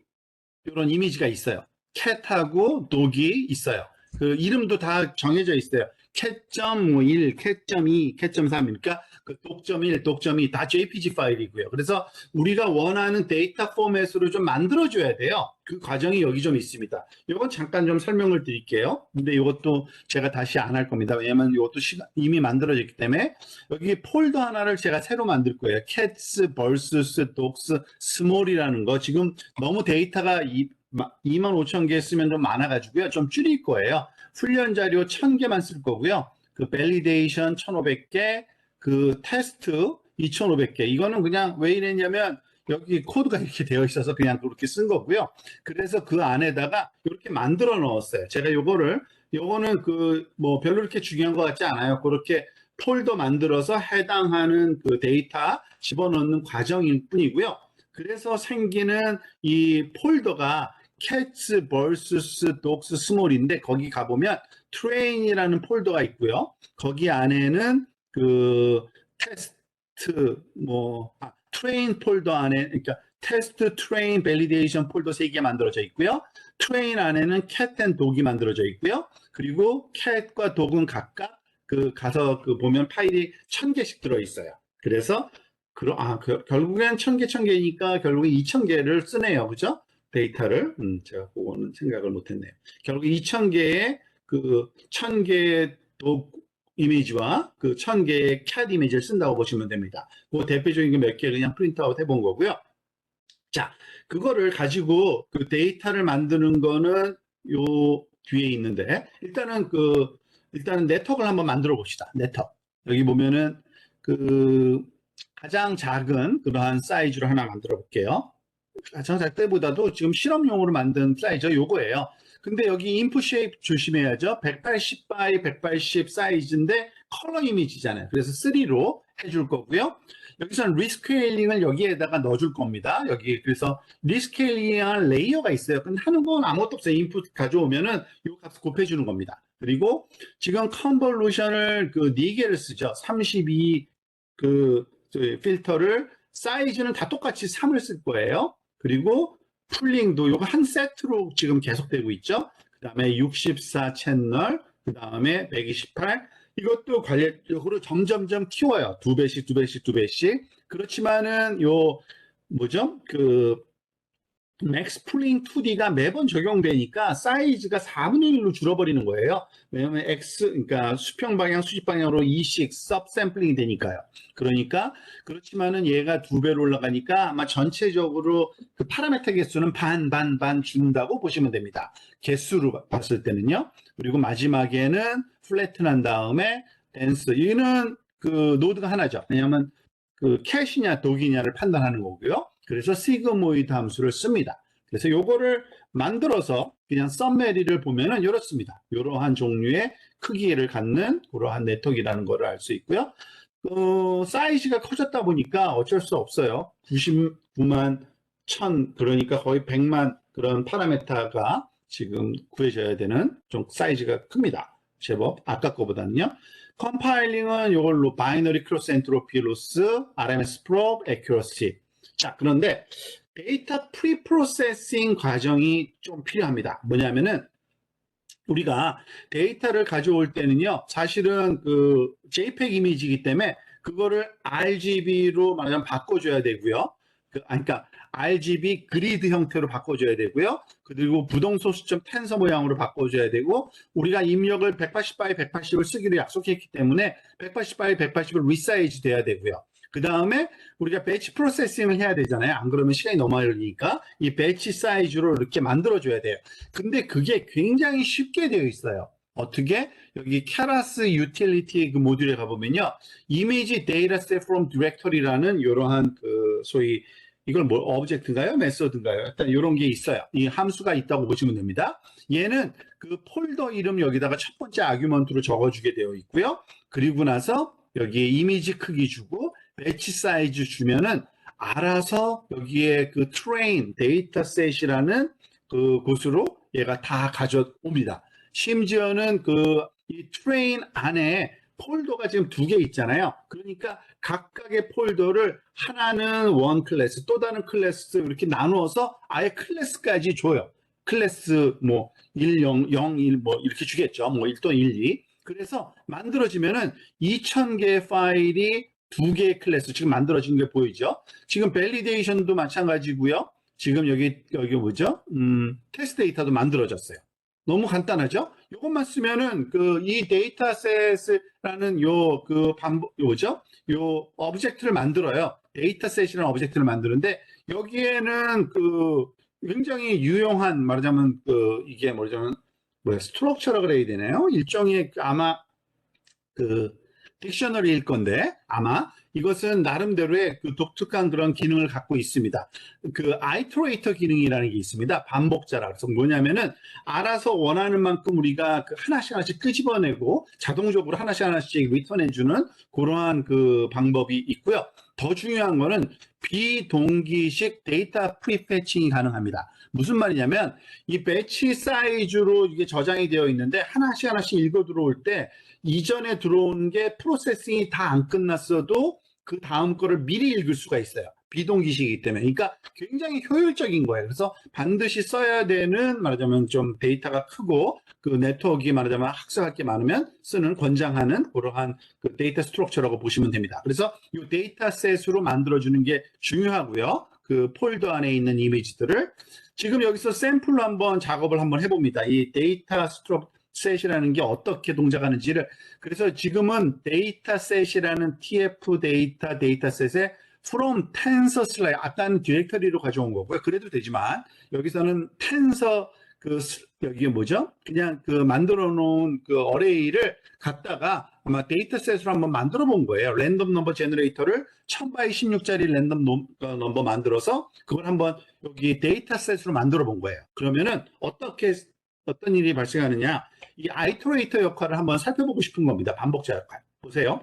이런 이미지가 있어요. 캣하고 독이 있어요. 그 이름도 다 정해져 있어요. 캣.1, 캣.2, 캣.3, 그러니까 그 독점1, 독점2 다 JPG 파일이고요. 그래서 우리가 원하는 데이터 포맷으로 좀 만들어줘야 돼요. 그 과정이 여기 좀 있습니다. 이건 잠깐 좀 설명을 드릴게요. 근데 이것도 제가 다시 안 할 겁니다. 왜냐면 이것도 이미 만들어졌기 때문에 여기 폴더 하나를 제가 새로 만들 거예요. cats, versus, dogs, small이라는 거 지금 너무 데이터가 25,000개 쓰면 좀 많아가지고요. 좀 줄일 거예요. 훈련 자료 1,000개만 쓸 거고요. 그 밸리데이션 1,500개, 그 테스트 2,500개. 이거는 그냥 왜 이랬냐면 여기 코드가 이렇게 되어 있어서 그냥 그렇게 쓴 거고요. 그래서 그 안에다가 이렇게 만들어 넣었어요. 제가 요거는 그 뭐 별로 이렇게 중요한 것 같지 않아요. 그렇게 폴더 만들어서 해당하는 그 데이터 집어넣는 과정일 뿐이고요. 그래서 생기는 이 폴더가 cats, birds, dogs, small인데 거기 가보면 train이라는 폴더가 있고요. 거기 안에는 그 테스트 train 폴더 안에 그러니까 테스트, 트레인, 밸리데이션 폴더 3개 만들어져 있고요. 트레인 안에는 cat and dog이 만들어져 있고요. 그리고 cat과 dog은 각각 가서 보면 파일이 1,000개씩 들어있어요. 그래서 결국엔 1,000개니까 결국에 2,000개를 쓰네요. 그죠? 데이터를. 제가 그거는 생각을 못했네요. 결국 2,000개의 1,000개의 이미지와 1,000개의 cat 이미지를 쓴다고 보시면 됩니다. 그 대표적인 몇 개 그냥 프린트아웃 해본 거고요. 자, 그거를 가지고 그 데이터를 만드는 거는 요 뒤에 있는데, 일단은 네트워크를 한번 만들어 봅시다. 네트워크. 여기 보면은 가장 작은 그러한 사이즈로 하나 만들어 볼게요. 가장 작을 때보다도 지금 실험용으로 만든 사이즈 요거예요. 근데 여기 인풋 쉐입 조심해야죠. 180 by 180 사이즈인데 컬러 이미지잖아요. 그래서 3로 해줄 거고요. 여기서는 리스케일링을 여기에다가 넣어줄 겁니다. 여기 그래서 리스케일링한 레이어가 있어요. 근데 하는 건 아무것도 없어요. 인풋 가져오면은 이 값을 곱해주는 겁니다. 그리고 지금 컨볼루션을 4개를 쓰죠. 32 필터를 사이즈는 다 똑같이 3을 쓸 거예요. 그리고 풀링도 이거 한 세트로 지금 계속되고 있죠. 그 다음에 64 채널, 그 다음에 128. 이것도 관련적으로 점점점 키워요. 2배씩. 그렇지만은 맥스 풀링 2D가 매번 적용되니까 사이즈가 4분의 1로 줄어버리는 거예요. 왜냐면 그러니까 수평 방향, 수직 방향으로 2씩 섭샘플링이 되니까요. 그렇지만은 얘가 2배로 올라가니까 아마 전체적으로 그 파라메터 개수는 반 준다고 보시면 됩니다. 개수로 봤을 때는요. 그리고 마지막에는 플래튼한 다음에 댄스. 이는 노드가 하나죠. 왜냐면 캐시냐 독이냐를 판단하는 거고요. 그래서 시그모이드 함수를 씁니다. 그래서 요거를 만들어서 그냥 썸메리를 보면은 이렇습니다. 이러한 종류의 크기를 갖는 그러한 네트워크라는 걸 알 수 있고요. 사이즈가 커졌다 보니까 어쩔 수 없어요. 99만 1000 그러니까 거의 100만 그런 파라메타가 지금 구해져야 되는 좀 사이즈가 큽니다. 제법 아까 거보다는요. 컴파일링은 이걸로 바이너리 크로스 엔트로피 로스, RMS 프로브, 애큐러시. 자, 그런데 데이터 프리프로세싱 과정이 좀 필요합니다. 뭐냐면은 우리가 데이터를 가져올 때는요, 사실은 JPEG 이미지이기 때문에 그거를 RGB로 말하자면 바꿔줘야 되고요. 그러니까 RGB 그리드 형태로 바꿔줘야 되고요. 그리고 부동소수점 텐서 모양으로 바꿔줘야 되고, 우리가 입력을 180 by 180을 쓰기로 약속했기 때문에 180 by 180을 리사이즈 돼야 되고요. 그 다음에 우리가 배치 프로세싱을 해야 되잖아요. 안 그러면 시간이 너무 많이 걸리니까 이 배치 사이즈로 이렇게 만들어줘야 돼요. 근데 그게 굉장히 쉽게 되어 있어요. 어떻게? 여기 케라스 유틸리티 모듈에 가보면요. 이미지 데이터 셋 from 디렉터리라는 이러한 소위 이걸 오브젝트인가요? 메소드인가요? 일단 이런 게 있어요. 이 함수가 있다고 보시면 됩니다. 얘는 폴더 이름 여기다가 첫 번째 아규먼트로 적어주게 되어 있고요. 그리고 나서 여기에 이미지 크기 주고 배치 사이즈 주면은 알아서 여기에 트레인 데이터셋이라는 곳으로 얘가 다 가져옵니다. 심지어는 이 트레인 안에 폴더가 지금 2개 있잖아요. 그러니까 각각의 폴더를 하나는 원 클래스, 또 다른 클래스 이렇게 나누어서 아예 클래스까지 줘요. 클래스 1, 0, 0, 1 이렇게 주겠죠. 1 또는 1, 2. 그래서 만들어지면은 2,000개의 파일이 2개의 클래스 지금 만들어진 게 보이죠? 지금 밸리데이션도 마찬가지고요. 지금 여기 뭐죠? 테스트 데이터도 만들어졌어요. 너무 간단하죠? 이것만 쓰면은 이 데이터셋이라는 요죠? 요 오브젝트를 만들어요. 데이터셋이라는 오브젝트를 만드는데 여기에는 굉장히 유용한, 말하자면 이게 뭐냐면 스트럭처라 그래야 되나요? 일종의 아마 그 딕셔너리일 건데 아마 이것은 나름대로의 그 독특한 그런 기능을 갖고 있습니다. 그 아이트레이터 기능이라는 게 있습니다. 반복자라. 그래서 뭐냐면은 알아서 원하는 만큼 우리가 그 하나씩 하나씩 끄집어내고 자동적으로 하나씩 하나씩 리턴해주는 그러한 그 방법이 있고요. 더 중요한 거는 비동기식 데이터 프리패칭이 가능합니다. 무슨 말이냐면 이 배치 사이즈로 이게 저장이 되어 있는데 하나씩 하나씩 읽어 들어올 때 이전에 들어온 게 프로세싱이 다 안 끝났어도 그 다음 거를 미리 읽을 수가 있어요. 비동기식이기 때문에. 그러니까 굉장히 효율적인 거예요. 그래서 반드시 써야 되는, 말하자면 좀 데이터가 크고 그 네트워크가 말하자면 학습할 게 많으면 쓰는 권장하는 그러한 그 데이터 스트럭처라고 보시면 됩니다. 그래서 이 데이터셋으로 만들어주는 게 중요하고요. 그 폴더 안에 있는 이미지들을 지금 여기서 샘플로 한번 작업을 한번 해봅니다. 이 데이터 스트럭 셋이라는 게 어떻게 동작하는지를. 그래서 지금은 데이터셋이라는 TF 데이터셋에 from tensor slide, 아까는 디렉터리로 가져온 거고요. 그래도 되지만 여기서는 텐서 여기 뭐죠? 그냥 그 만들어 놓은 그 어레이를 갖다가 아마 데이터셋으로 한번 만들어 본 거예요. 랜덤 넘버 제너레이터를 1000x16짜리 랜덤 넘버 만들어서 그걸 한번 여기 데이터셋으로 만들어 본 거예요. 그러면은 어떤 일이 발생하느냐? 이 아이터레이터 역할을 한번 살펴보고 싶은 겁니다. 반복자 역할. 보세요.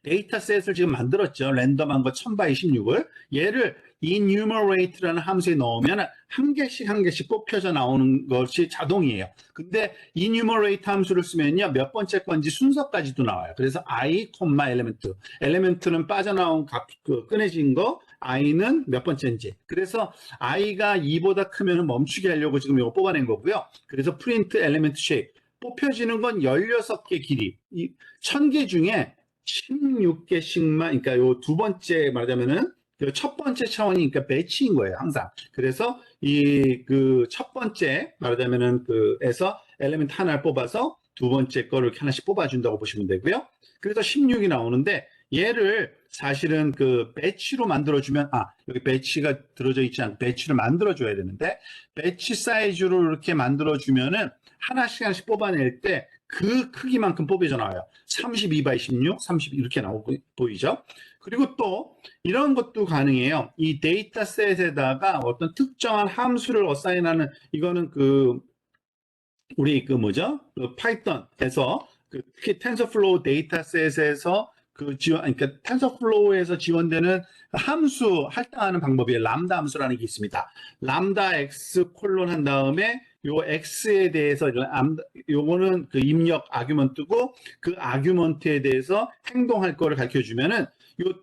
데이터셋을 지금 만들었죠. 랜덤한 거 1000x16을. 얘를 enumerate라는 함수에 넣으면 한 개씩 한 개씩 뽑혀져 나오는 것이 자동이에요. 근데 enumerate 함수를 쓰면요. 몇 번째 건지 순서까지도 나와요. 그래서 i, element. element는 빠져나온 값, 꺼내진 거, i는 몇 번째인지. 그래서 i가 2보다 크면 멈추게 하려고 지금 이거 뽑아낸 거고요. 그래서 print element shape. 뽑혀지는 건 16개 길이. 1000개 중에 16개씩만, 그러니까 요 두 번째 말하자면은 그 첫 번째 차원이니까 배치인 거예요, 항상. 그래서 이 그 첫 번째 말하자면은 그에서 엘리멘트 하나를 뽑아서 두 번째 거를 하나씩 뽑아준다고 보시면 되고요. 그래서 16이 나오는데 얘를 사실은 그 배치로 만들어주면, 여기 배치가 들어져 있지 않고 배치를 만들어줘야 되는데, 배치 사이즈로 이렇게 만들어주면은 하나씩 하나씩 뽑아낼 때 그 크기만큼 뽑혀져 나와요. 32x16, 30 이렇게 나오고 보이죠? 그리고 또 이런 것도 가능해요. 이 데이터셋에다가 어떤 특정한 함수를 어사인하는, 이거는 우리 뭐죠? 파이썬에서 특히 텐서플로우 데이터셋에서 그러니까 텐서플로우에서 지원되는 함수 할당하는 방법이에요. 람다 함수라는 게 있습니다. 람다 x 콜론 한 다음에 요 x에 대해서 요거는 그 입력 아규먼트고 그 아규먼트에 대해서 행동할 거를 가르쳐 주면은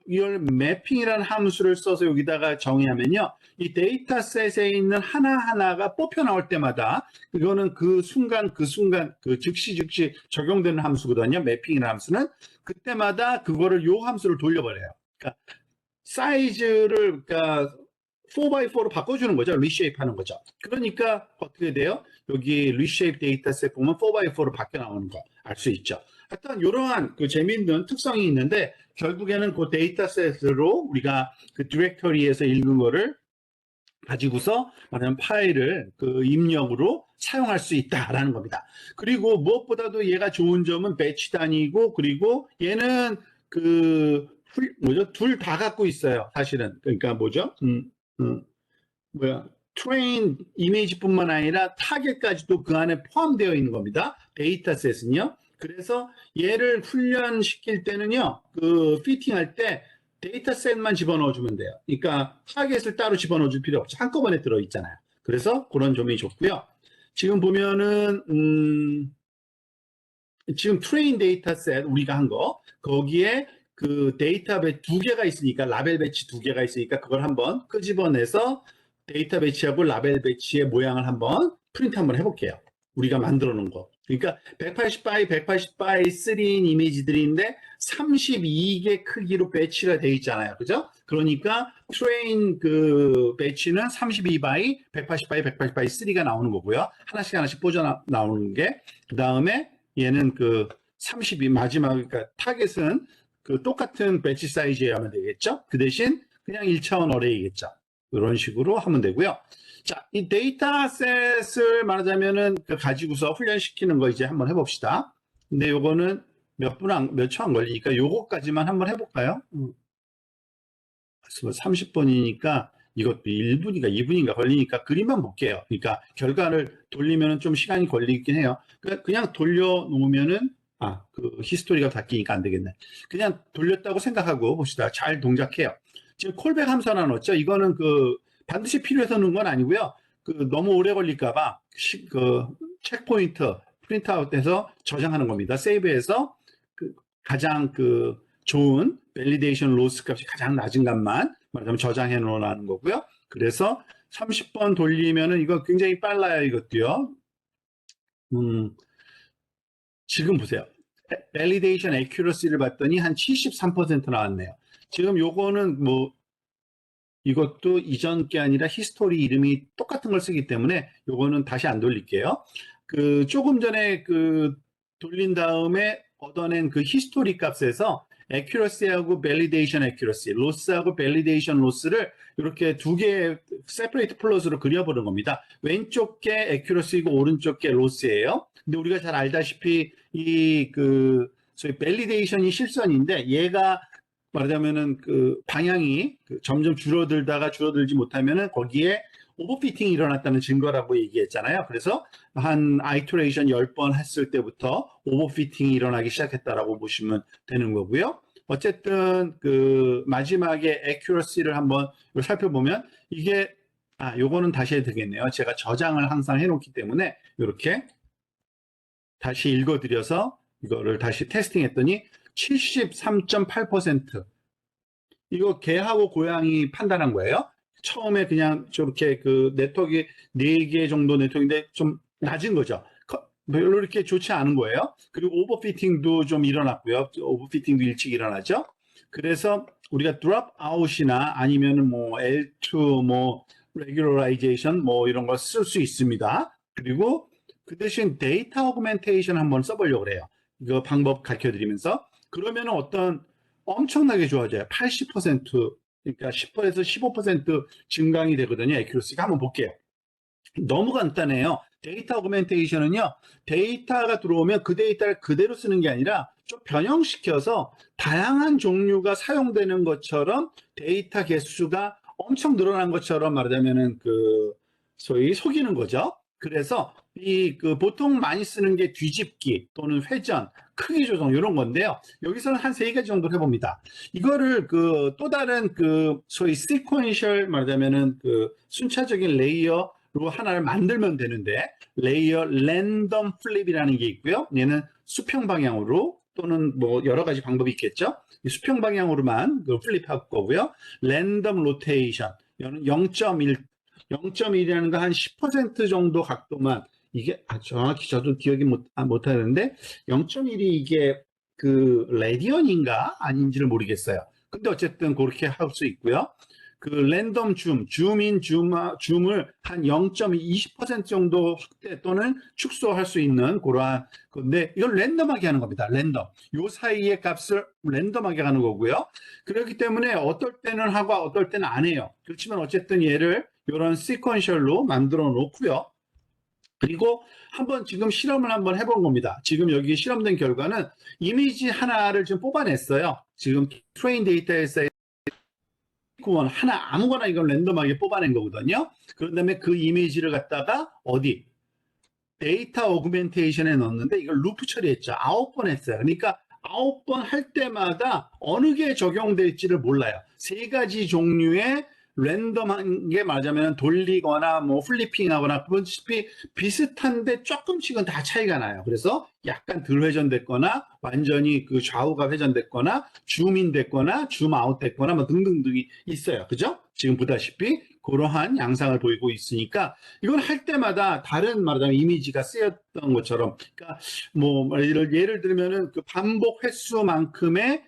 이걸 매핑이라는 함수를 써서 여기다가 정의하면요. 이 데이터셋에 있는 하나하나가 뽑혀 나올 때마다 이거는 그 순간 즉시 적용되는 함수거든요. 매핑이라는 함수는 그때마다 그거를 요 함수를 돌려버려요. 그러니까 사이즈를 4x4로 바꿔주는 거죠. 리쉐이프 하는 거죠. 그러니까 어떻게 돼요? 여기 리쉐이프 데이터셋 보면 4x4로 바뀌어 나오는 거 알 수 있죠. 하여튼 이러한 재미있는 특성이 있는데 결국에는 그 데이터셋으로 우리가 그 디렉터리에서 읽은 거를 가지고서 말하면 파일을 입력으로 사용할 수 있다라는 겁니다. 그리고 무엇보다도 얘가 좋은 점은 배치 단위고, 그리고 얘는 둘 다 갖고 있어요. 사실은. 그러니까 뭐죠? 트레인 이미지뿐만 아니라 타겟까지도 그 안에 포함되어 있는 겁니다. 데이터셋은요. 그래서 얘를 훈련시킬 때는요, 피팅할 때 데이터셋만 집어넣어주면 돼요. 그러니까 타겟을 따로 집어넣어줄 필요 없죠. 한꺼번에 들어있잖아요. 그래서 그런 점이 좋고요. 지금 보면은 지금 트레인 데이터셋 우리가 한 거, 거기에 데이터 두 개가 있으니까, 라벨 배치 두 개가 있으니까 그걸 한번 끄집어내서 데이터 배치하고 라벨 배치의 모양을 한번 프린트 한번 해볼게요. 우리가 만들어 놓은 거. 그러니까 180x 180x 3인 이미지들인데 32개 크기로 배치가 되어 있잖아요. 그죠? 그러니까 트레인 배치는 32x 180x 180x 3가 나오는 거고요. 하나씩 꽂아 나오는 게. 그 다음에 얘는 32 마지막, 그러니까 타겟은 똑같은 배치 사이즈에 하면 되겠죠. 그 대신 그냥 1차원 어레이겠죠. 이런 식으로 하면 되고요. 자, 이 데이터셋을 말하자면은 가지고서 훈련시키는 거 이제 한번 해봅시다. 근데 요거는 몇 초 안 걸리니까 요거까지만 한번 해볼까요? 30분이니까 이것도 1분인가 2분인가 걸리니까 그림만 볼게요. 그러니까 결과를 돌리면 좀 시간이 걸리긴 해요. 그냥 돌려놓으면은 그 히스토리가 바뀌니까 안 되겠네. 그냥 돌렸다고 생각하고 봅시다. 잘 동작해요. 지금 콜백 함수 하나 넣었죠. 이거는 반드시 필요해서 넣은 건 아니고요. 너무 오래 걸릴까봐 체크포인트 프린트아웃해서 저장하는 겁니다. 세이브해서 가장 좋은 밸리데이션 로스 값이 가장 낮은 값만 말하자면 저장해 놓으라는 거고요. 그래서 30번 돌리면은 이거 굉장히 빨라요. 이것도요. 지금 보세요. 밸리데이션 애큐러시를 봤더니 한 73% 나왔네요. 지금 요거는 이것도 이전 게 아니라 히스토리 이름이 똑같은 걸 쓰기 때문에 요거는 다시 안 돌릴게요. 조금 전에 돌린 다음에 얻어낸 히스토리 값에서 accuracy하고 validation accuracy, loss하고 validation loss를 이렇게 두 개의 separate plot으로 그려보는 겁니다. 왼쪽 게 accuracy고 오른쪽 게 loss예요. 근데 우리가 잘 알다시피 소위 validation이 실선인데 얘가 말하자면은 방향이 점점 줄어들다가 줄어들지 못하면은 거기에 오버피팅이 일어났다는 증거라고 얘기했잖아요. 그래서 한 아이터레이션 10번 했을 때부터 오버피팅이 일어나기 시작했다라고 보시면 되는 거고요. 어쨌든 마지막에 accuracy를 한번 살펴보면 이게 요거는 다시 해도 되겠네요. 제가 저장을 항상 해놓기 때문에 이렇게 다시 읽어드려서 이거를 다시 테스팅했더니 73.8%. 이거 개하고 고양이 판단한 거예요. 처음에 그냥 저렇게 네트워크 4개 정도 네트워크인데 좀 낮은 거죠. 별로 이렇게 좋지 않은 거예요. 그리고 오버피팅도 좀 일어났고요. 오버피팅도 일찍 일어나죠. 그래서 우리가 드롭 아웃이나 아니면은 L2 레귤러라이제이션 이런 거 쓸 수 있습니다. 그리고 그 대신 데이터 오그멘테이션 한번 써보려고 그래요. 이거 방법 가르쳐 드리면서 그러면은 엄청나게 좋아져요. 80%, 그러니까 10%에서 15% 증강이 되거든요. 애큐러시가 한번 볼게요. 너무 간단해요. 데이터 오그멘테이션은요. 데이터가 들어오면 그 데이터를 그대로 쓰는 게 아니라 좀 변형시켜서 다양한 종류가 사용되는 것처럼 데이터 개수가 엄청 늘어난 것처럼 말하자면은 소위 속이는 거죠. 그래서 보통 많이 쓰는 게 뒤집기 또는 회전, 크기 조정 이런 건데요. 여기서는 한 3가지 정도 해봅니다. 이거를 또 다른 소위 시퀀셜 말하자면은 순차적인 레이어로 하나를 만들면 되는데 레이어 랜덤 플립이라는 게 있고요. 얘는 수평 방향으로 또는 여러 가지 방법이 있겠죠. 이 수평 방향으로만 플립할 거고요. 랜덤 로테이션, 얘는 0.1이라는 거 한 10% 정도 각도만 이게 정확히 저도 기억이 못하는데 0.1이 이게 레디언인가 아닌지를 모르겠어요. 근데 어쨌든 그렇게 할 수 있고요. 랜덤 줌인 줌을 한 0.20% 정도 확대 또는 축소할 수 있는 그러한 건데 이걸 랜덤하게 하는 겁니다. 랜덤. 요 사이의 값을 랜덤하게 하는 거고요. 그렇기 때문에 어떨 때는 하고 어떨 때는 안 해요. 그렇지만 어쨌든 얘를 이런 시퀀셜로 만들어 놓고요. 그리고 한번 지금 실험을 한번 해본 겁니다. 지금 여기 실험된 결과는 이미지 하나를 지금 뽑아냈어요. 지금 트레인 데이터에서 구원 하나 아무거나 이걸 랜덤하게 뽑아낸 거거든요. 그런 다음에 그 이미지를 갖다가 데이터 오그멘테이션에 넣었는데 이걸 루프 처리했죠. 9번 했어요. 그러니까 9번 할 때마다 어느 게 적용될지를 몰라요. 3가지 종류의 랜덤한 게 말하자면 돌리거나 플리핑하거나 그렇듯이 비슷한데 조금씩은 다 차이가 나요. 그래서 약간 덜 회전됐거나 완전히 좌우가 회전됐거나 줌인 됐거나 줌 아웃 됐거나 등등등이 있어요. 그죠? 지금 보다시피 그러한 양상을 보이고 있으니까 이건 할 때마다 다른 말하자면 이미지가 쓰였던 것처럼 그러니까 예를 들면은 반복 횟수만큼의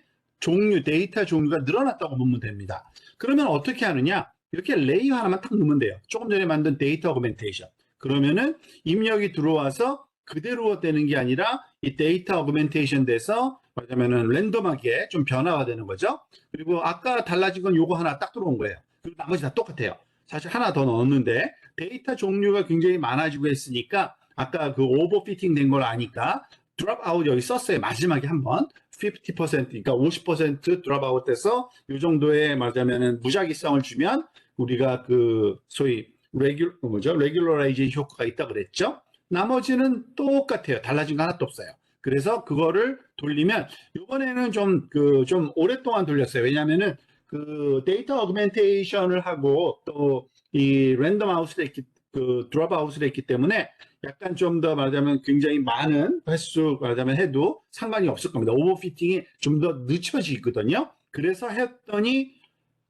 데이터 종류가 늘어났다고 보면 됩니다. 그러면 어떻게 하느냐? 이렇게 레이어 하나만 딱 넣으면 돼요. 조금 전에 만든 데이터 오그멘테이션. 그러면은 입력이 들어와서 그대로 되는 게 아니라 이 데이터 오그멘테이션 돼서 말하자면은 랜덤하게 좀 변화가 되는 거죠. 그리고 아까 달라진 건 요거 하나 딱 들어온 거예요. 그리고 나머지 다 똑같아요. 사실 하나 더 넣었는데 데이터 종류가 굉장히 많아지고 했으니까 아까 그 오버피팅 된 걸 아니까 드롭 아웃 여기 썼어요. 마지막에 한번 50% 그러니까 50% 드롭 아웃돼서 이 정도의 말하자면은 무작위성을 주면 우리가 그 소위 레귤러라이제이션 효과가 있다 그랬죠. 나머지는 똑같아요. 달라진 거 하나도 없어요. 그래서 그거를 돌리면 이번에는 좀 오랫동안 돌렸어요. 왜냐하면은 그 데이터 어그멘테이션을 하고 또 이 랜덤 아웃을 했기 그 드롭 아웃을 했기 때문에 약간 좀 더 말하자면 굉장히 많은 횟수 말하자면 해도 상관이 없을 겁니다. 오버피팅이 좀 더 늦춰지거든요. 그래서 했더니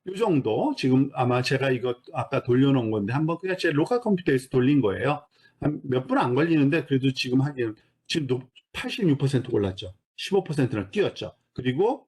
이 정도 지금 아마 제가 이거 아까 돌려놓은 건데 한번 그냥 제 로컬 컴퓨터에서 돌린 거예요. 한 몇 분 안 걸리는데 그래도 지금 하기는 지금 86% 올랐죠. 15%나 뛰었죠. 그리고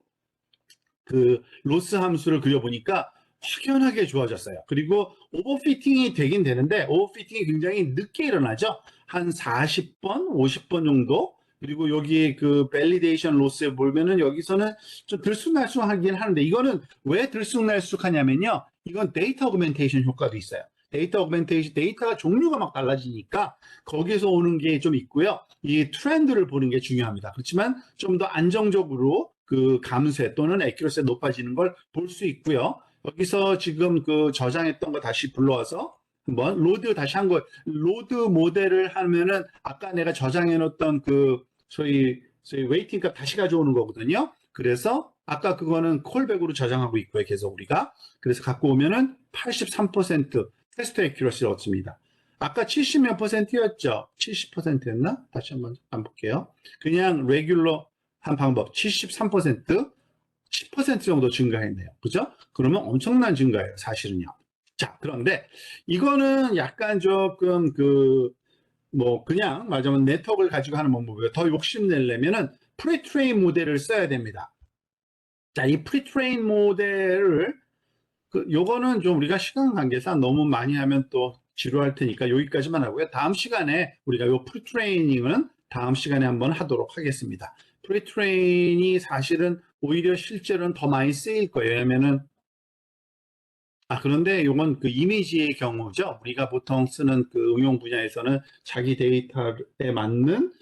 그 로스 함수를 그려보니까 확연하게 좋아졌어요. 그리고 오버피팅이 되긴 되는데 오버피팅이 굉장히 늦게 일어나죠. 한 40번, 50번 정도. 그리고 여기 그 밸리데이션 로스에 보면은 여기서는 좀 들쑥날쑥하긴 하는데 이거는 왜 들쑥날쑥하냐면요. 이건 데이터 어그멘테이션 효과도 있어요. 데이터 어그멘테이션, 데이터가 종류가 막 달라지니까 거기서 오는 게 좀 있고요. 이 트렌드를 보는 게 중요합니다. 그렇지만 좀 더 안정적으로 그 감쇄 또는 애큐러시가 높아지는 걸 볼 수 있고요. 여기서 지금 그 저장했던 거 다시 불러와서 한번 로드 다시 한 거, 로드 모델을 하면은 아까 내가 저장해 놓던 그 소위 웨이팅 값 다시 가져오는 거거든요. 그래서 아까 그거는 콜백으로 저장하고 있고요. 계속 우리가. 그래서 갖고 오면은 83% 테스트 애큐러시를 얻습니다. 아까 70 몇 %였죠? 70%였나? 다시 한번 볼게요. 그냥 레귤러 한 방법 73%, 10% 정도 증가했네요. 그죠? 그러면 엄청난 증가예요. 사실은요. 자, 그런데 이거는 약간 조금 뭐 그냥 말하자면 네트워크를 가지고 하는 방법이에요. 더 욕심내려면은 프리트레인 모델을 써야 됩니다. 자, 이 프리트레인 모델을 요거는 좀 우리가 시간 관계상 너무 많이 하면 또 지루할 테니까 여기까지만 하고요. 다음 시간에 우리가 요 프리트레이닝은 다음 시간에 한번 하도록 하겠습니다. 프리트레인이 사실은 오히려 실제로는 더 많이 쓰일 거예요. 왜냐면은 그런데 이건 그 이미지의 경우죠. 우리가 보통 쓰는 그 응용 분야에서는 자기 데이터에 맞는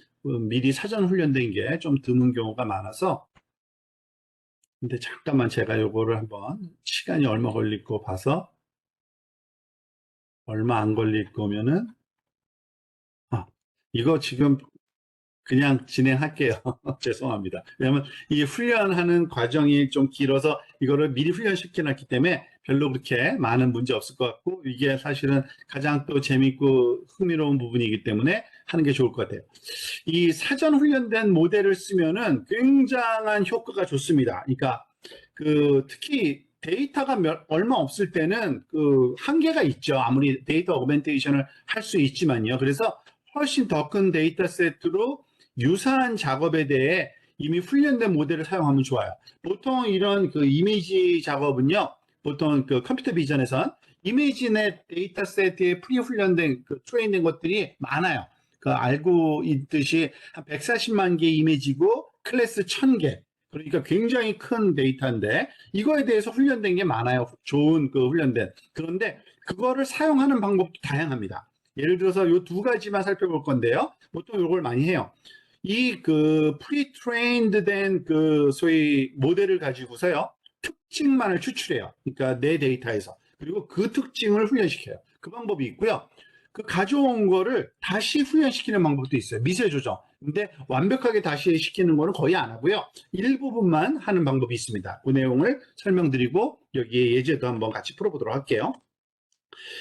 미리 사전 훈련된 게 좀 드문 경우가 많아서 근데 잠깐만 제가 요거를 한번 시간이 얼마 걸릴 거 봐서 얼마 안 걸릴 거면은 이거 지금 그냥 진행할게요. 죄송합니다. 왜냐하면 이 훈련하는 과정이 좀 길어서 이거를 미리 훈련시켜 놨기 때문에 별로 그렇게 많은 문제 없을 것 같고 이게 사실은 가장 또 재밌고 흥미로운 부분이기 때문에 하는 게 좋을 것 같아요. 이 사전 훈련된 모델을 쓰면은 굉장한 효과가 좋습니다. 그러니까 그 특히 데이터가 얼마 없을 때는 그 한계가 있죠. 아무리 데이터 어그멘테이션을 할 수 있지만요. 그래서 훨씬 더 큰 데이터 세트로 유사한 작업에 대해 이미 훈련된 모델을 사용하면 좋아요. 보통 이런 그 이미지 작업은요, 보통 그 컴퓨터 비전에선 이미지넷 데이터 세트에 프리 훈련된 그 트레인된 것들이 많아요. 그 알고 있듯이 한 140만 개 이미지고 클래스 1000개. 그러니까 굉장히 큰 데이터인데 이거에 대해서 훈련된 게 많아요. 좋은 그 훈련된. 그런데 그거를 사용하는 방법도 다양합니다. 예를 들어서 이 두 가지만 살펴볼 건데요. 보통 이걸 많이 해요. 이 그 프리트레인드 된 그 소위 모델을 가지고서요. 특징만을 추출해요. 그러니까 내 데이터에서. 그리고 그 특징을 훈련시켜요. 그 방법이 있고요. 그 가져온 거를 다시 훈련시키는 방법도 있어요. 미세 조정. 근데 완벽하게 다시 시키는 거는 거의 안 하고요. 일부분만 하는 방법이 있습니다. 그 내용을 설명드리고 여기에 예제도 한번 같이 풀어보도록 할게요.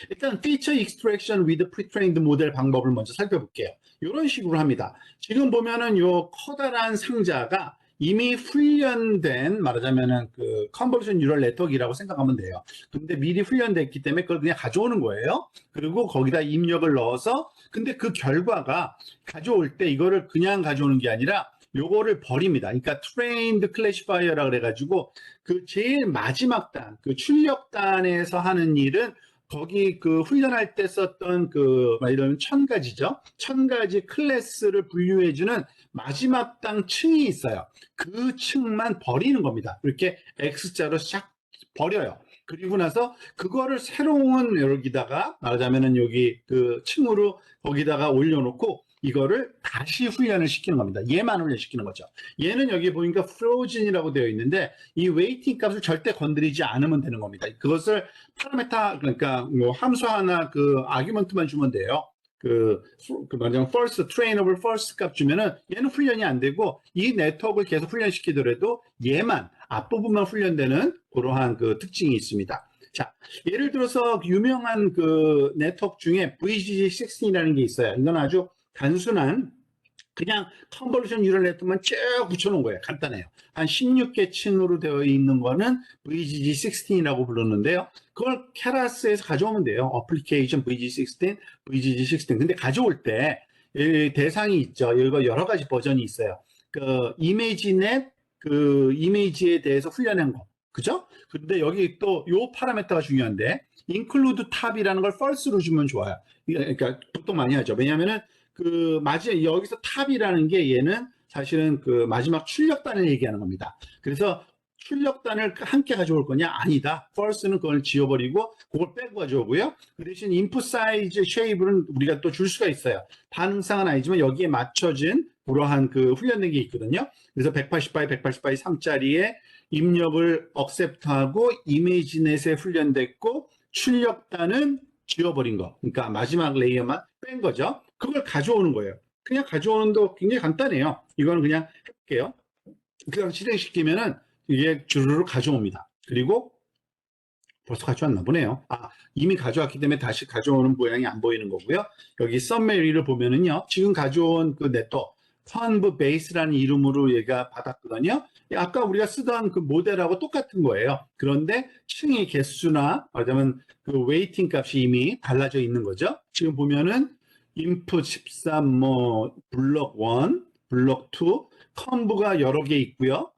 일단 feature extraction with pre-trained 모델 방법을 먼저 살펴볼게요. 이런 식으로 합니다. 지금 보면은 요 커다란 상자가 이미 훈련된 말하자면은 그 컨버전 뉴럴 네트워크라고 생각하면 돼요. 근데 미리 훈련됐기 때문에 그걸 그냥 가져오는 거예요. 그리고 거기다 입력을 넣어서 근데 그 결과가 가져올 때 이거를 그냥 가져오는 게 아니라 요거를 버립니다. 그러니까 트레인드 클래시파이어라 그래가지고 그 제일 마지막 단, 그 출력단에서 하는 일은 거기 그 훈련할 때 썼던 그 이런 1000가지죠. 1000가지 클래스를 분류해주는 마지막 당 층이 있어요. 그 층만 버리는 겁니다. 이렇게 X자로 싹 버려요. 그리고 나서 그거를 새로운 여기다가 말하자면은 여기 그 층으로 거기다가 올려놓고 이거를 다시 훈련을 시키는 겁니다. 얘만 훈련시키는 거죠. 얘는 여기 보니까 frozen이라고 되어 있는데 이 웨이팅 값을 절대 건드리지 않으면 되는 겁니다. 그것을 파라메타 그러니까 뭐 함수 하나 그 아규먼트만 주면 돼요. 말하자면 first trainable first 값 주면은 얘는 훈련이 안 되고 이 네트워크를 계속 훈련시키더라도 얘만 앞부분만 훈련되는 그러한 그 특징이 있습니다. 자, 예를 들어서 유명한 그 네트워크 중에 VGG16이라는 게 있어요. 이건 아주 단순한 그냥 컨볼루션 뉴럴 네트워크만 쭉 붙여놓은 거예요. 간단해요. 한 16개 층으로 되어 있는 거는 VGG16이라고 부르는데요. 그걸 케라스에서 가져오면 돼요. 어플리케이션 VGG16, VGG16. 근데 가져올 때 대상이 있죠. 이거 여러 가지 버전이 있어요. 그 이미지넷 그 이미지에 대해서 훈련한 거. 그죠? 근데 여기 또 요 파라메터가 중요한데 include 탑이라는 걸 false로 주면 좋아요. 그러니까 보통 많이 하죠. 왜냐하면은 여기서 탑이라는 게 얘는 사실은 그 마지막 출력단을 얘기하는 겁니다. 그래서 출력단을 함께 가져올 거냐? 아니다. false는 그걸 지워버리고 그걸 빼고 가져오고요. 그 대신 input size shape는 우리가 또 줄 수가 있어요. 반응상은 아니지만 여기에 맞춰진 그러한 그 훈련된 게 있거든요. 그래서 180by 180by 3짜리에 입력을 accept하고 이미지넷에 훈련됐고 출력단은 지워버린 거. 그러니까 마지막 레이어만 뺀 거죠. 그걸 가져오는 거예요. 그냥 가져오는 도 굉장히 간단해요. 이거는 그냥 해볼게요. 그냥 실행시키면은 이게 주르르 가져옵니다. 그리고 벌써 가져왔나 보네요. 이미 가져왔기 때문에 다시 가져오는 모양이 안 보이는 거고요. 여기 썸메리를 보면은요. 지금 가져온 그 네트워크 컨브 베이스라는 이름으로 얘가 받았거든요. 아까 우리가 쓰던 그 모델하고 똑같은 거예요. 그런데 층의 개수나 말하자면 그 웨이팅 값이 이미 달라져 있는 거죠. 지금 보면은 인풋 13, 뭐 블록 1, 블록 2, 컨브가 여러 개 있고요.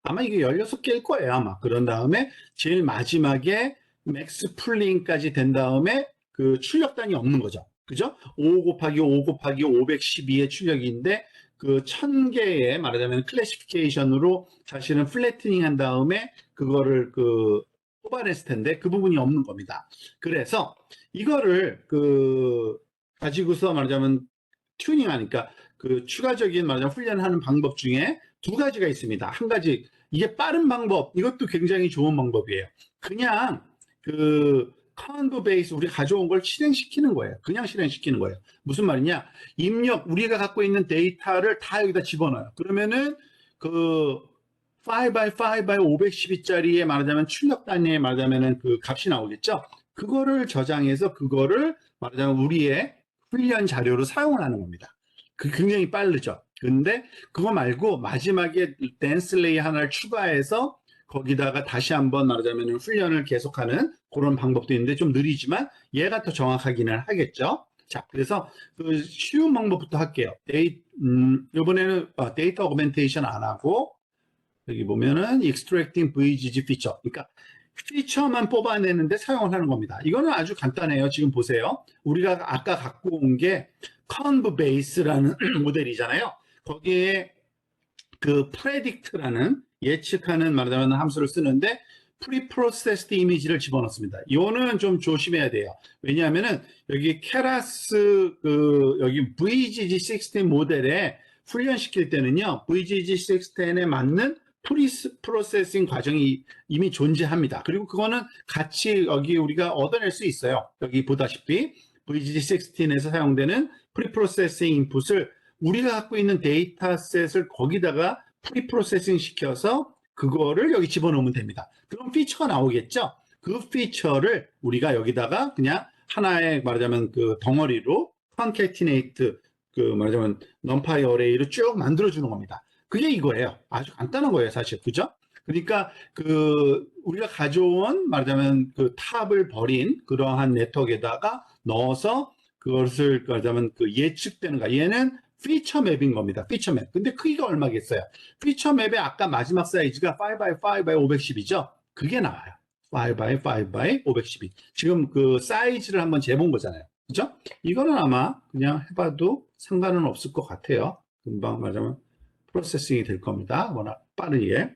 아마 이게 16개일 거예요, 아마. 그런 다음에 제일 마지막에 맥스 풀링까지 된 다음에 그 출력단이 없는 거죠. 그죠? 5 곱하기 5 곱하기 512의 출력인데 그 1000개의 말하자면 클래시피케이션으로 사실은 플래트닝 한 다음에 그거를 뽑아냈을 텐데 그 부분이 없는 겁니다. 그래서 이거를 가지고서 말하자면 튜닝하니까 추가적인 말하자면 훈련하는 방법 중에 두 가지가 있습니다. 한 가지 이게 빠른 방법, 이것도 굉장히 좋은 방법이에요. 그냥 컨브 베이스 우리가 가져온 걸 실행시키는 거예요. 그냥 실행시키는 거예요. 무슨 말이냐? 우리가 갖고 있는 데이터를 다 여기다 집어넣어요. 그러면은 5x5x 512짜리에 말하자면 출력 단위에 말하자면은 그 값이 나오겠죠? 그거를 저장해서 그거를 말하자면 우리의 훈련 자료로 사용을 하는 겁니다. 굉장히 빠르죠. 근데 그거 말고 마지막에 댄스 레이 하나를 추가해서 거기다가 다시 한번 말하자면 훈련을 계속하는 그런 방법도 있는데 좀 느리지만 얘가 더 정확하기는 하겠죠. 자, 그래서 쉬운 방법부터 할게요. 이번에는 데이터 어그멘테이션 안 하고 여기 보면은 extracting VGG 피처. 그러니까 피처만 뽑아내는데 사용을 하는 겁니다. 이거는 아주 간단해요. 지금 보세요. 우리가 아까 갖고 온 게 컨브 베이스라는 모델이잖아요. 거기에 predict라는 예측하는 말하자면 함수를 쓰는데 pre-processed 이미지를 집어넣습니다. 이거는 좀 조심해야 돼요. 왜냐하면은 여기 케라스 여기 VGG16 모델에 훈련시킬 때는요. VGG16에 맞는 프로세싱 과정이 이미 존재합니다. 그리고 그거는 같이 여기 우리가 얻어낼 수 있어요. 여기 보다시피 VGG16에서 사용되는 프리프로세싱 인풋을 우리가 갖고 있는 데이터셋을 거기다가 프리프로세싱 시켜서 그거를 여기 집어넣으면 됩니다. 그럼 피처가 나오겠죠? 그 피처를 우리가 여기다가 그냥 하나의 말하자면 덩어리로 컨캐티네이트 말하자면 넘파이 어레이로 쭉 만들어주는 겁니다. 그게 이거예요. 아주 간단한 거예요, 사실. 그죠? 그러니까 우리가 가져온 말하자면 탑을 버린 그러한 네트워크에다가 넣어서 그것을 말하자면 예측되는 거. 얘는 피처 맵인 겁니다. 피처 맵. 근데 크기가 얼마겠어요? 피처 맵의 아까 마지막 사이즈가 5x5x 512죠? 그게 나와요. 5x5x 512. 지금 사이즈를 한번 재본 거잖아요. 그죠? 이거는 아마 그냥 해봐도 상관은 없을 것 같아요. 금방 말하자면 프로세싱이 될 겁니다. 워낙 빠르게.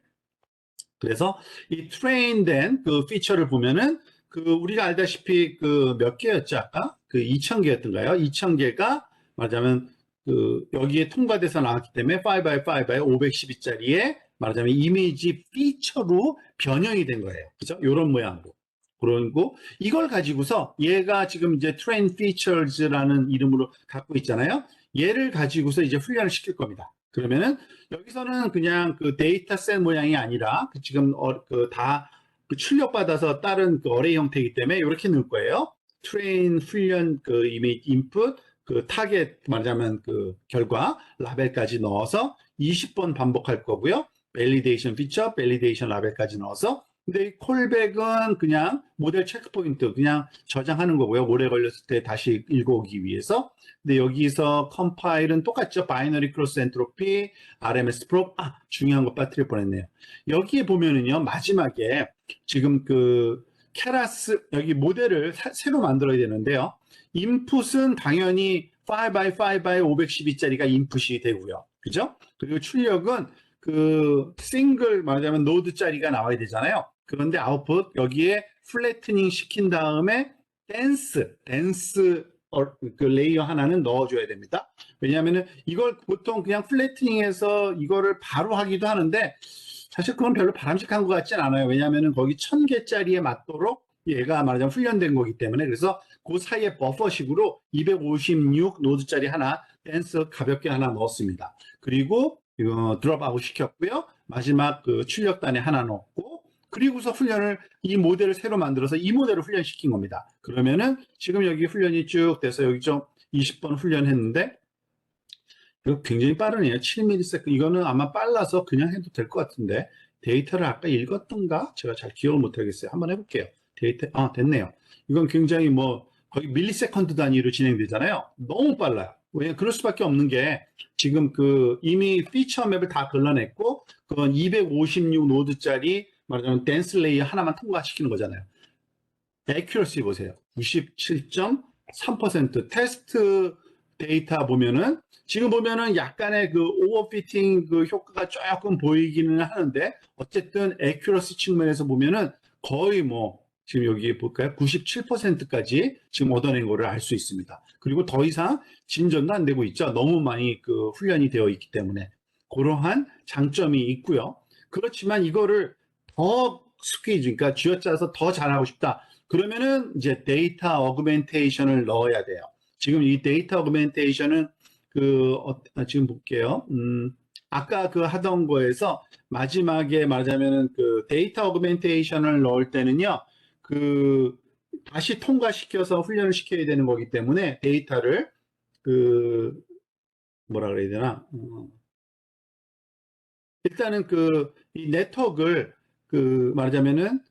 그래서 이 트레인된 그 피처를 보면은 그 우리가 알다시피 그 몇 개였죠 아까 그 2,000개였던가요? 2,000개가 말하자면 그 여기에 통과돼서 나왔기 때문에 5x5에 512짜리에 말하자면 이미지 피처로 변형이 된 거예요. 그죠? 이런 모양으로. 그리고 이걸 가지고서 얘가 지금 이제 트레인 피처즈라는 이름으로 갖고 있잖아요. 얘를 가지고서 이제 훈련을 시킬 겁니다. 그러면은 여기서는 그냥 그 데이터셋 모양이 아니라 그 지금 다 그 출력받아서 다른 그 어레이 형태이기 때문에 이렇게 넣을 거예요. 트레인 훈련 그 이미지 인풋 그 타겟 말하자면 그 결과 라벨까지 넣어서 20번 반복할 거고요. 밸리데이션 피처, 밸리데이션 라벨까지 넣어서 근데 이 콜백은 그냥 모델 체크포인트 그냥 저장하는 거고요. 오래 걸렸을 때 다시 읽어오기 위해서. 근데 여기서 컴파일은 똑같죠. 바이너리 크로스 엔트로피, RMS 프롭. 중요한 거 빠뜨릴 뻔했네요. 여기에 보면은요. 마지막에 지금 그 케라스 여기 모델을 새로 만들어야 되는데요. 인풋은 당연히 5x5 512짜리가 인풋이 되고요. 그죠? 그리고 출력은 그 싱글 말하자면 노드짜리가 나와야 되잖아요. 그런데 아웃풋 여기에 플래트닝 시킨 다음에 댄스 그 레이어 하나는 넣어줘야 됩니다. 왜냐하면 이걸 보통 그냥 플래트닝해서 이거를 바로 하기도 하는데 사실 그건 별로 바람직한 것 같진 않아요. 왜냐하면 거기 1,000개짜리에 맞도록 얘가 말하자면 훈련된 거기 때문에 그래서 그 사이에 버퍼식으로 256 노드짜리 하나 댄스 가볍게 하나 넣었습니다. 그리고 이거 드롭아웃 시켰고요. 마지막 그 출력단에 하나 넣었고 그리고서 훈련을 이 모델을 새로 만들어서 이 모델을 훈련시킨 겁니다. 그러면은 지금 여기 훈련이 쭉 돼서 여기 좀 20번 훈련했는데 이거 굉장히 빠르네요. 7ms. 이거는 아마 빨라서 그냥 해도 될 것 같은데 데이터를 아까 읽었던가? 제가 잘 기억을 못 하겠어요. 한번 해볼게요. 데이터 됐네요. 이건 굉장히 뭐 거의 밀리세컨드 단위로 진행되잖아요. 너무 빨라요. 왜 그럴 수밖에 없는 게 지금 그 이미 피처 맵을 다 걸러냈고 그건 256 노드짜리 말하자면 댄스 레이어 하나만 통과시키는 거잖아요. 액큐러시 보세요. 97.3% 테스트 데이터 보면은 지금 보면은 약간의 그 오버피팅 그 효과가 조금 보이기는 하는데 어쨌든 액큐러시 측면에서 보면은 거의 뭐 지금 여기 볼까요? 97%까지 지금 얻어낸 거를 알 수 있습니다. 그리고 더 이상 진전도 안 되고 있죠. 너무 많이 그 훈련이 되어 있기 때문에 그러한 장점이 있고요. 그렇지만 이거를 더 스퀴즈, 그러니까 쥐어짜서 더 잘하고 싶다. 그러면은 이제 데이터 어그멘테이션을 넣어야 돼요. 지금 이 데이터 어그멘테이션은 지금 볼게요. 아까 그 하던 거에서 마지막에 말하자면은 그 데이터 어그멘테이션을 넣을 때는요, 그 다시 통과시켜서 훈련을 시켜야 되는 거기 때문에 데이터를 그 뭐라 그래야 되나? 일단은 이 네트워크를 말하자면은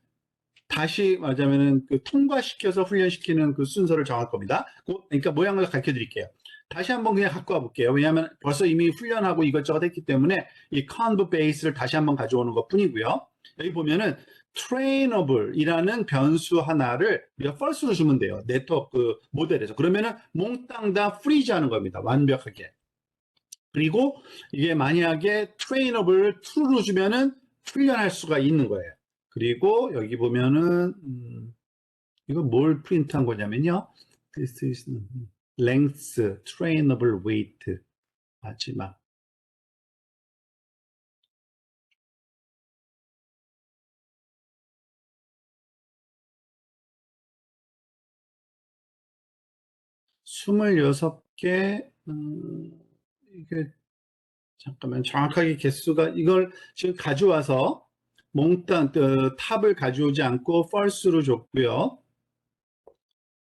다시 말하자면은 그 통과시켜서 훈련시키는 그 순서를 정할 겁니다. 그러니까 모양을 가르쳐 드릴게요. 다시 한번 그냥 갖고 와 볼게요. 왜냐하면 벌써 이미 훈련하고 이것저것 했기 때문에 이 컨브 베이스를 다시 한번 가져오는 것 뿐이고요. 여기 보면은 trainable이라는 변수 하나를 우리가 false로 주면 돼요. 네트워크 모델에서. 그러면은 몽땅 다 프리즈 하는 겁니다. 완벽하게. 그리고 이게 만약에 trainable true로 주면은 훈련할 수가 있는 거예요. 그리고 여기 보면은 이거 뭘 프린트한 거냐면요. This is length, trainable weight. 마지막. 스물여섯 개 이게 잠깐만 정확하게 개수가 이걸 지금 가져와서 몽땅 탑을 가져오지 않고 false로 줬고요.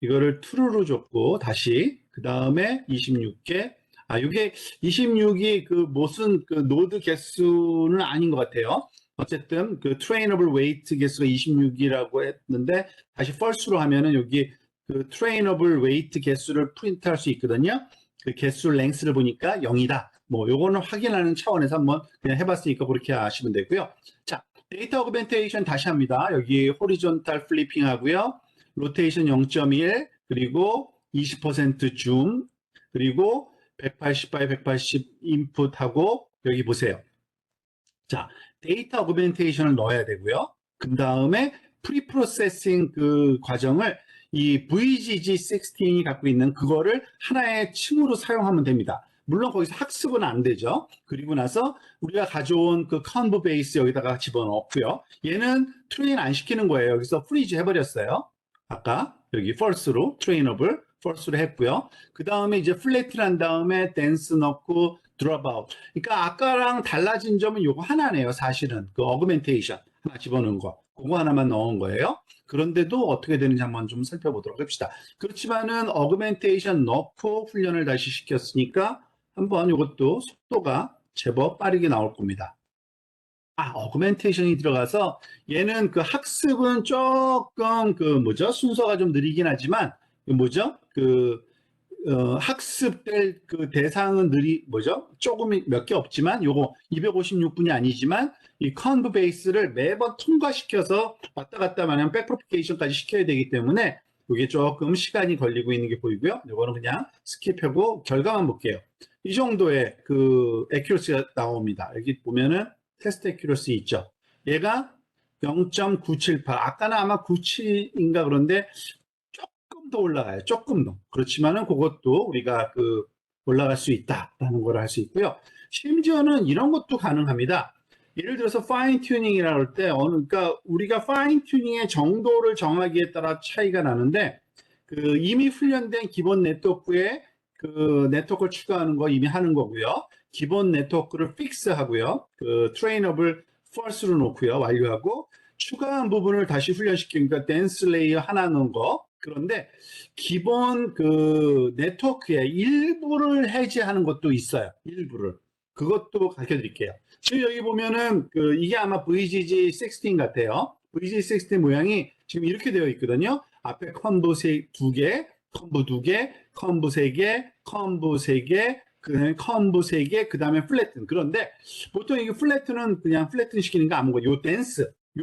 이거를 true로 줬고 다시 그 다음에 26개 이게 26이 그 무슨 그 노드 개수는 아닌 것 같아요. 어쨌든 그 trainable weight 개수가 26이라고 했는데 다시 false로 하면은 여기 그 trainable weight 개수를 프린트할 수 있거든요. 그 개수 랭스를 보니까 0이다. 뭐 요거는 확인하는 차원에서 한번 그냥 해봤으니까 그렇게 아시면 되고요. 자, 데이터 어그멘테이션 다시 합니다. 여기 호리존탈 플리핑 하고요. 로테이션 0.1 그리고 20% 줌 그리고 180 by 180 인풋하고 여기 보세요. 자, 데이터 어그멘테이션을 넣어야 되고요. 그 다음에 프리프로세싱 그 과정을 이 VGG16이 갖고 있는 그거를 하나의 층으로 사용하면 됩니다. 물론 거기서 학습은 안 되죠. 그리고 나서 우리가 가져온 그 컨브 베이스 여기다가 집어넣고요. 얘는 트레인 안 시키는 거예요. 여기서 프리즈 해버렸어요. 아까 여기 false로 트레이너블 false로 했고요. 그 다음에 이제 플랫을 한 다음에 댄스 넣고 드롭 아웃. 그러니까 아까랑 달라진 점은 요거 하나네요. 사실은 그 어그멘테이션 하나 집어넣은 거 그거 하나만 넣은 거예요. 그런데도 어떻게 되는지 한번 좀 살펴보도록 합시다. 그렇지만은 어그멘테이션 넣고 훈련을 다시 시켰으니까 한번 이것도 속도가 제법 빠르게 나올 겁니다. 어그멘테이션이 들어가서 얘는 그 학습은 조금 그 뭐죠? 순서가 좀 느리긴 하지만 그 뭐죠? 그 학습될 그 대상은 뭐죠? 조금 몇 개 없지만 요거 256분이 아니지만 이 컨브 베이스를 매번 통과시켜서 왔다 갔다 마냥 백프로피케이션까지 시켜야 되기 때문에 이게 조금 시간이 걸리고 있는 게 보이고요. 요거는 그냥 스킵하고 결과만 볼게요. 이 정도의 그 애큐러시가 나옵니다. 여기 보면은 테스트 애큐러시 있죠. 얘가 0.978 아까는 아마 97인가 그런데 조금 더 올라가요. 조금 더. 그렇지만은 그것도 우리가 그 올라갈 수 있다라는 걸 할 수 있고요. 심지어는 이런 것도 가능합니다. 예를 들어서 파인 튜닝이라고 할 때 그러니까 우리가 파인 튜닝의 정도를 정하기에 따라 차이가 나는데 그 이미 훈련된 기본 네트워크에 그 네트워크를 추가하는 거 이미 하는 거고요. 기본 네트워크를 픽스하고요. 그 트레이너블 false로 놓고요. 완료하고 추가한 부분을 다시 훈련시키니까 댄스 레이어 하나 넣은 거. 그런데 기본 그 네트워크의 일부를 해제하는 것도 있어요. 일부를. 그것도 가르쳐 드릴게요. 지금 여기 보면은 그 이게 아마 VGG16 같아요. VGG16 모양이 지금 이렇게 되어 있거든요. 앞에 컴보 2개, 컴보 2개, 컴보 3개, 컴보 3개, 그 다음에 컴보 3개, 그 다음에 플래튼. 그런데 보통 이게 플래튼은 그냥 플래튼 시키는 거 아무것도 요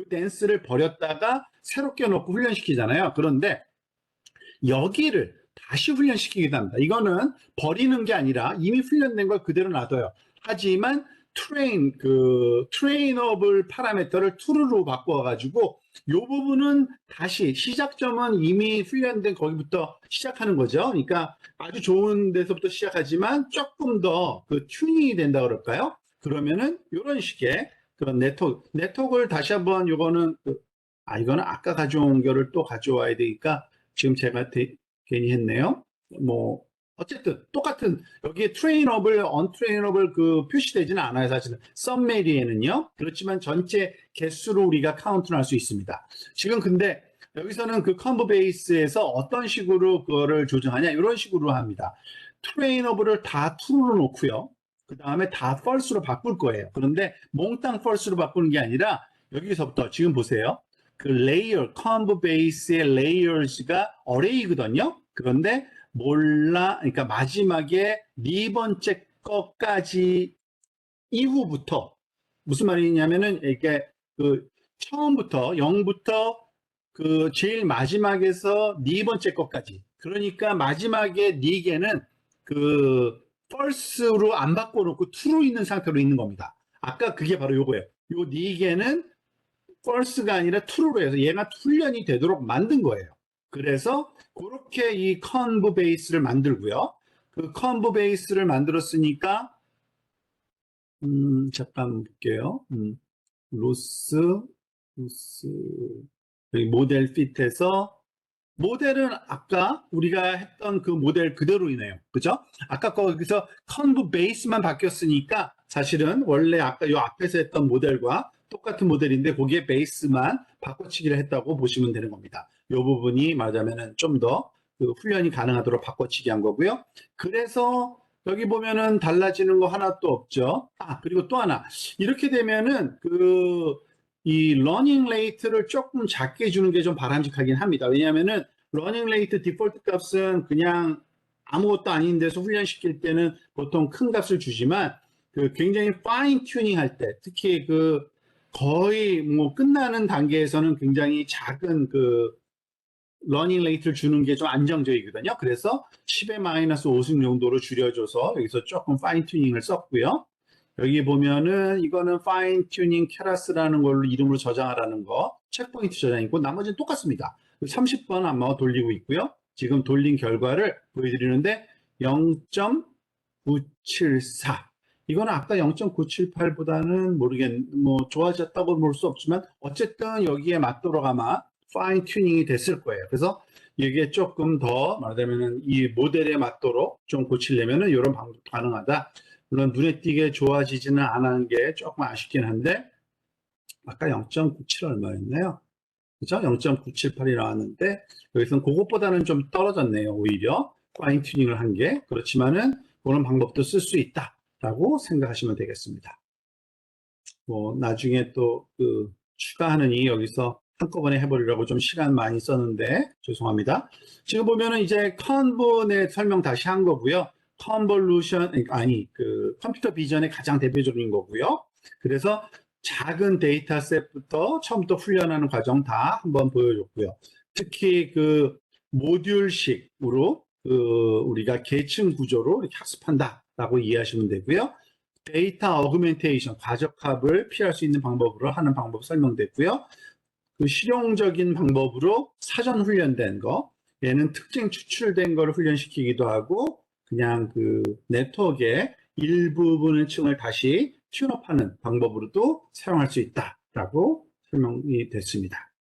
댄스를 버렸다가 새롭게 넣고 훈련시키잖아요. 그런데 여기를 다시 훈련시키기도 합니다. 이거는 버리는 게 아니라 이미 훈련된 걸 그대로 놔둬요. 하지만 트레이너블 파라미터를 true로 바꿔가지고 이 부분은 다시 시작점은 이미 훈련된 거기부터 시작하는 거죠. 그러니까 아주 좋은 데서부터 시작하지만 조금 더 그 튜닝이 된다 그럴까요? 그러면은 이런 식의 그런 네트워크를 다시 한번 이거는 이거는 아까 가져온 거를 또 가져와야 되니까 지금 제가 괜히 했네요. 뭐 어쨌든 똑같은 여기에 트레이너블, 언트레이너블 그 표시되지는 않아요. 사실은 썸메리에는요. 그렇지만 전체 개수로 우리가 카운트를 할 수 있습니다. 지금 근데 여기서는 그 컨브 베이스에서 어떤 식으로 그거를 조정하냐 이런 식으로 합니다. 트레이너블을 다 true로 놓고요. 그 다음에 다 false로 바꿀 거예요. 그런데 몽땅 false로 바꾸는 게 아니라 여기서부터 지금 보세요. 그 레이어, 컨브 베이스의 레이어스가 어레이거든요. 그런데 그러니까 마지막에 네 번째 것까지 이후부터 무슨 말이냐면은 이렇게 그 처음부터 0부터 그 제일 마지막에서 네 번째 것까지. 그러니까 마지막에 네 개는 그 false로 안 바꿔놓고 true로 있는 상태로 있는 겁니다. 아까 그게 바로 요거예요. 요 네 개는 false가 아니라 true로 해서 얘가 훈련이 되도록 만든 거예요. 그래서 그렇게 이 컨브 베이스를 만들고요. 그 컨브 베이스를 만들었으니까 잠깐 볼게요. 로스 여기 모델 핏에서 모델은 아까 우리가 했던 그 모델 그대로이네요. 그죠? 아까 거기서 컨브 베이스만 바뀌었으니까 사실은 원래 아까 요 앞에서 했던 모델과 똑같은 모델인데 거기에 베이스만 바꿔치기를 했다고 보시면 되는 겁니다. 이 부분이 말하자면은 좀 더 그 훈련이 가능하도록 바꿔치기 한 거고요. 그래서 여기 보면은 달라지는 거 하나도 없죠. 그리고 또 하나. 이렇게 되면은 이 러닝 레이트를 조금 작게 주는 게 좀 바람직하긴 합니다. 왜냐하면은 러닝 레이트 디폴트 값은 그냥 아무것도 아닌 데서 훈련시킬 때는 보통 큰 값을 주지만 그 굉장히 파인 튜닝 할 때 특히 그 거의 뭐 끝나는 단계에서는 굉장히 작은 그 러닝 레이트를 주는 게 좀 안정적이거든요. 그래서 10의 마이너스 5승 정도로 줄여줘서 여기서 조금 파인 튜닝을 썼고요. 여기 보면은 이거는 파인 튜닝 케라스라는 걸로 이름으로 저장하라는 거, 체크포인트 저장이고 나머지는 똑같습니다. 30번 아마 돌리고 있고요. 지금 돌린 결과를 보여드리는데 0.974. 이거는 아까 0.978보다는 뭐 좋아졌다고 볼 수 없지만 어쨌든 여기에 맞도록 아마 파인 튜닝이 됐을 거예요. 그래서 이게 조금 더 말하자면은 이 모델에 맞도록 좀 고치려면은 이런 방법 가능하다. 물론 눈에 띄게 좋아지지는 않은 게 조금 아쉽긴 한데 아까 0.97 얼마였나요? 그죠? 0.978이 나왔는데 여기서는 그것보다는 좀 떨어졌네요. 오히려 파인 튜닝을 한 게. 그렇지만은 그런 방법도 쓸 수 있다라고 생각하시면 되겠습니다. 뭐 나중에 또 그 추가하느니 여기서 한꺼번에 해버리려고 좀 시간 많이 썼는데 죄송합니다. 지금 보면은 이제 컨버의 설명 다시 한 거고요. 컨볼루션 아니 그 컴퓨터 비전의 가장 대표적인 거고요. 그래서 작은 데이터셋부터 처음부터 훈련하는 과정 다 한번 보여줬고요. 특히 그 모듈식으로 그 우리가 계층 구조로 이렇게 학습한다라고 이해하시면 되고요. 데이터 어그멘테이션, 과적합을 피할 수 있는 방법으로 하는 방법 설명됐고요. 그 실용적인 방법으로 사전 훈련된 거, 얘는 특징 추출된 거를 훈련시키기도 하고 그냥 그 네트워크의 일부분의 층을 다시 튠업하는 방법으로도 사용할 수 있다라고 설명이 됐습니다.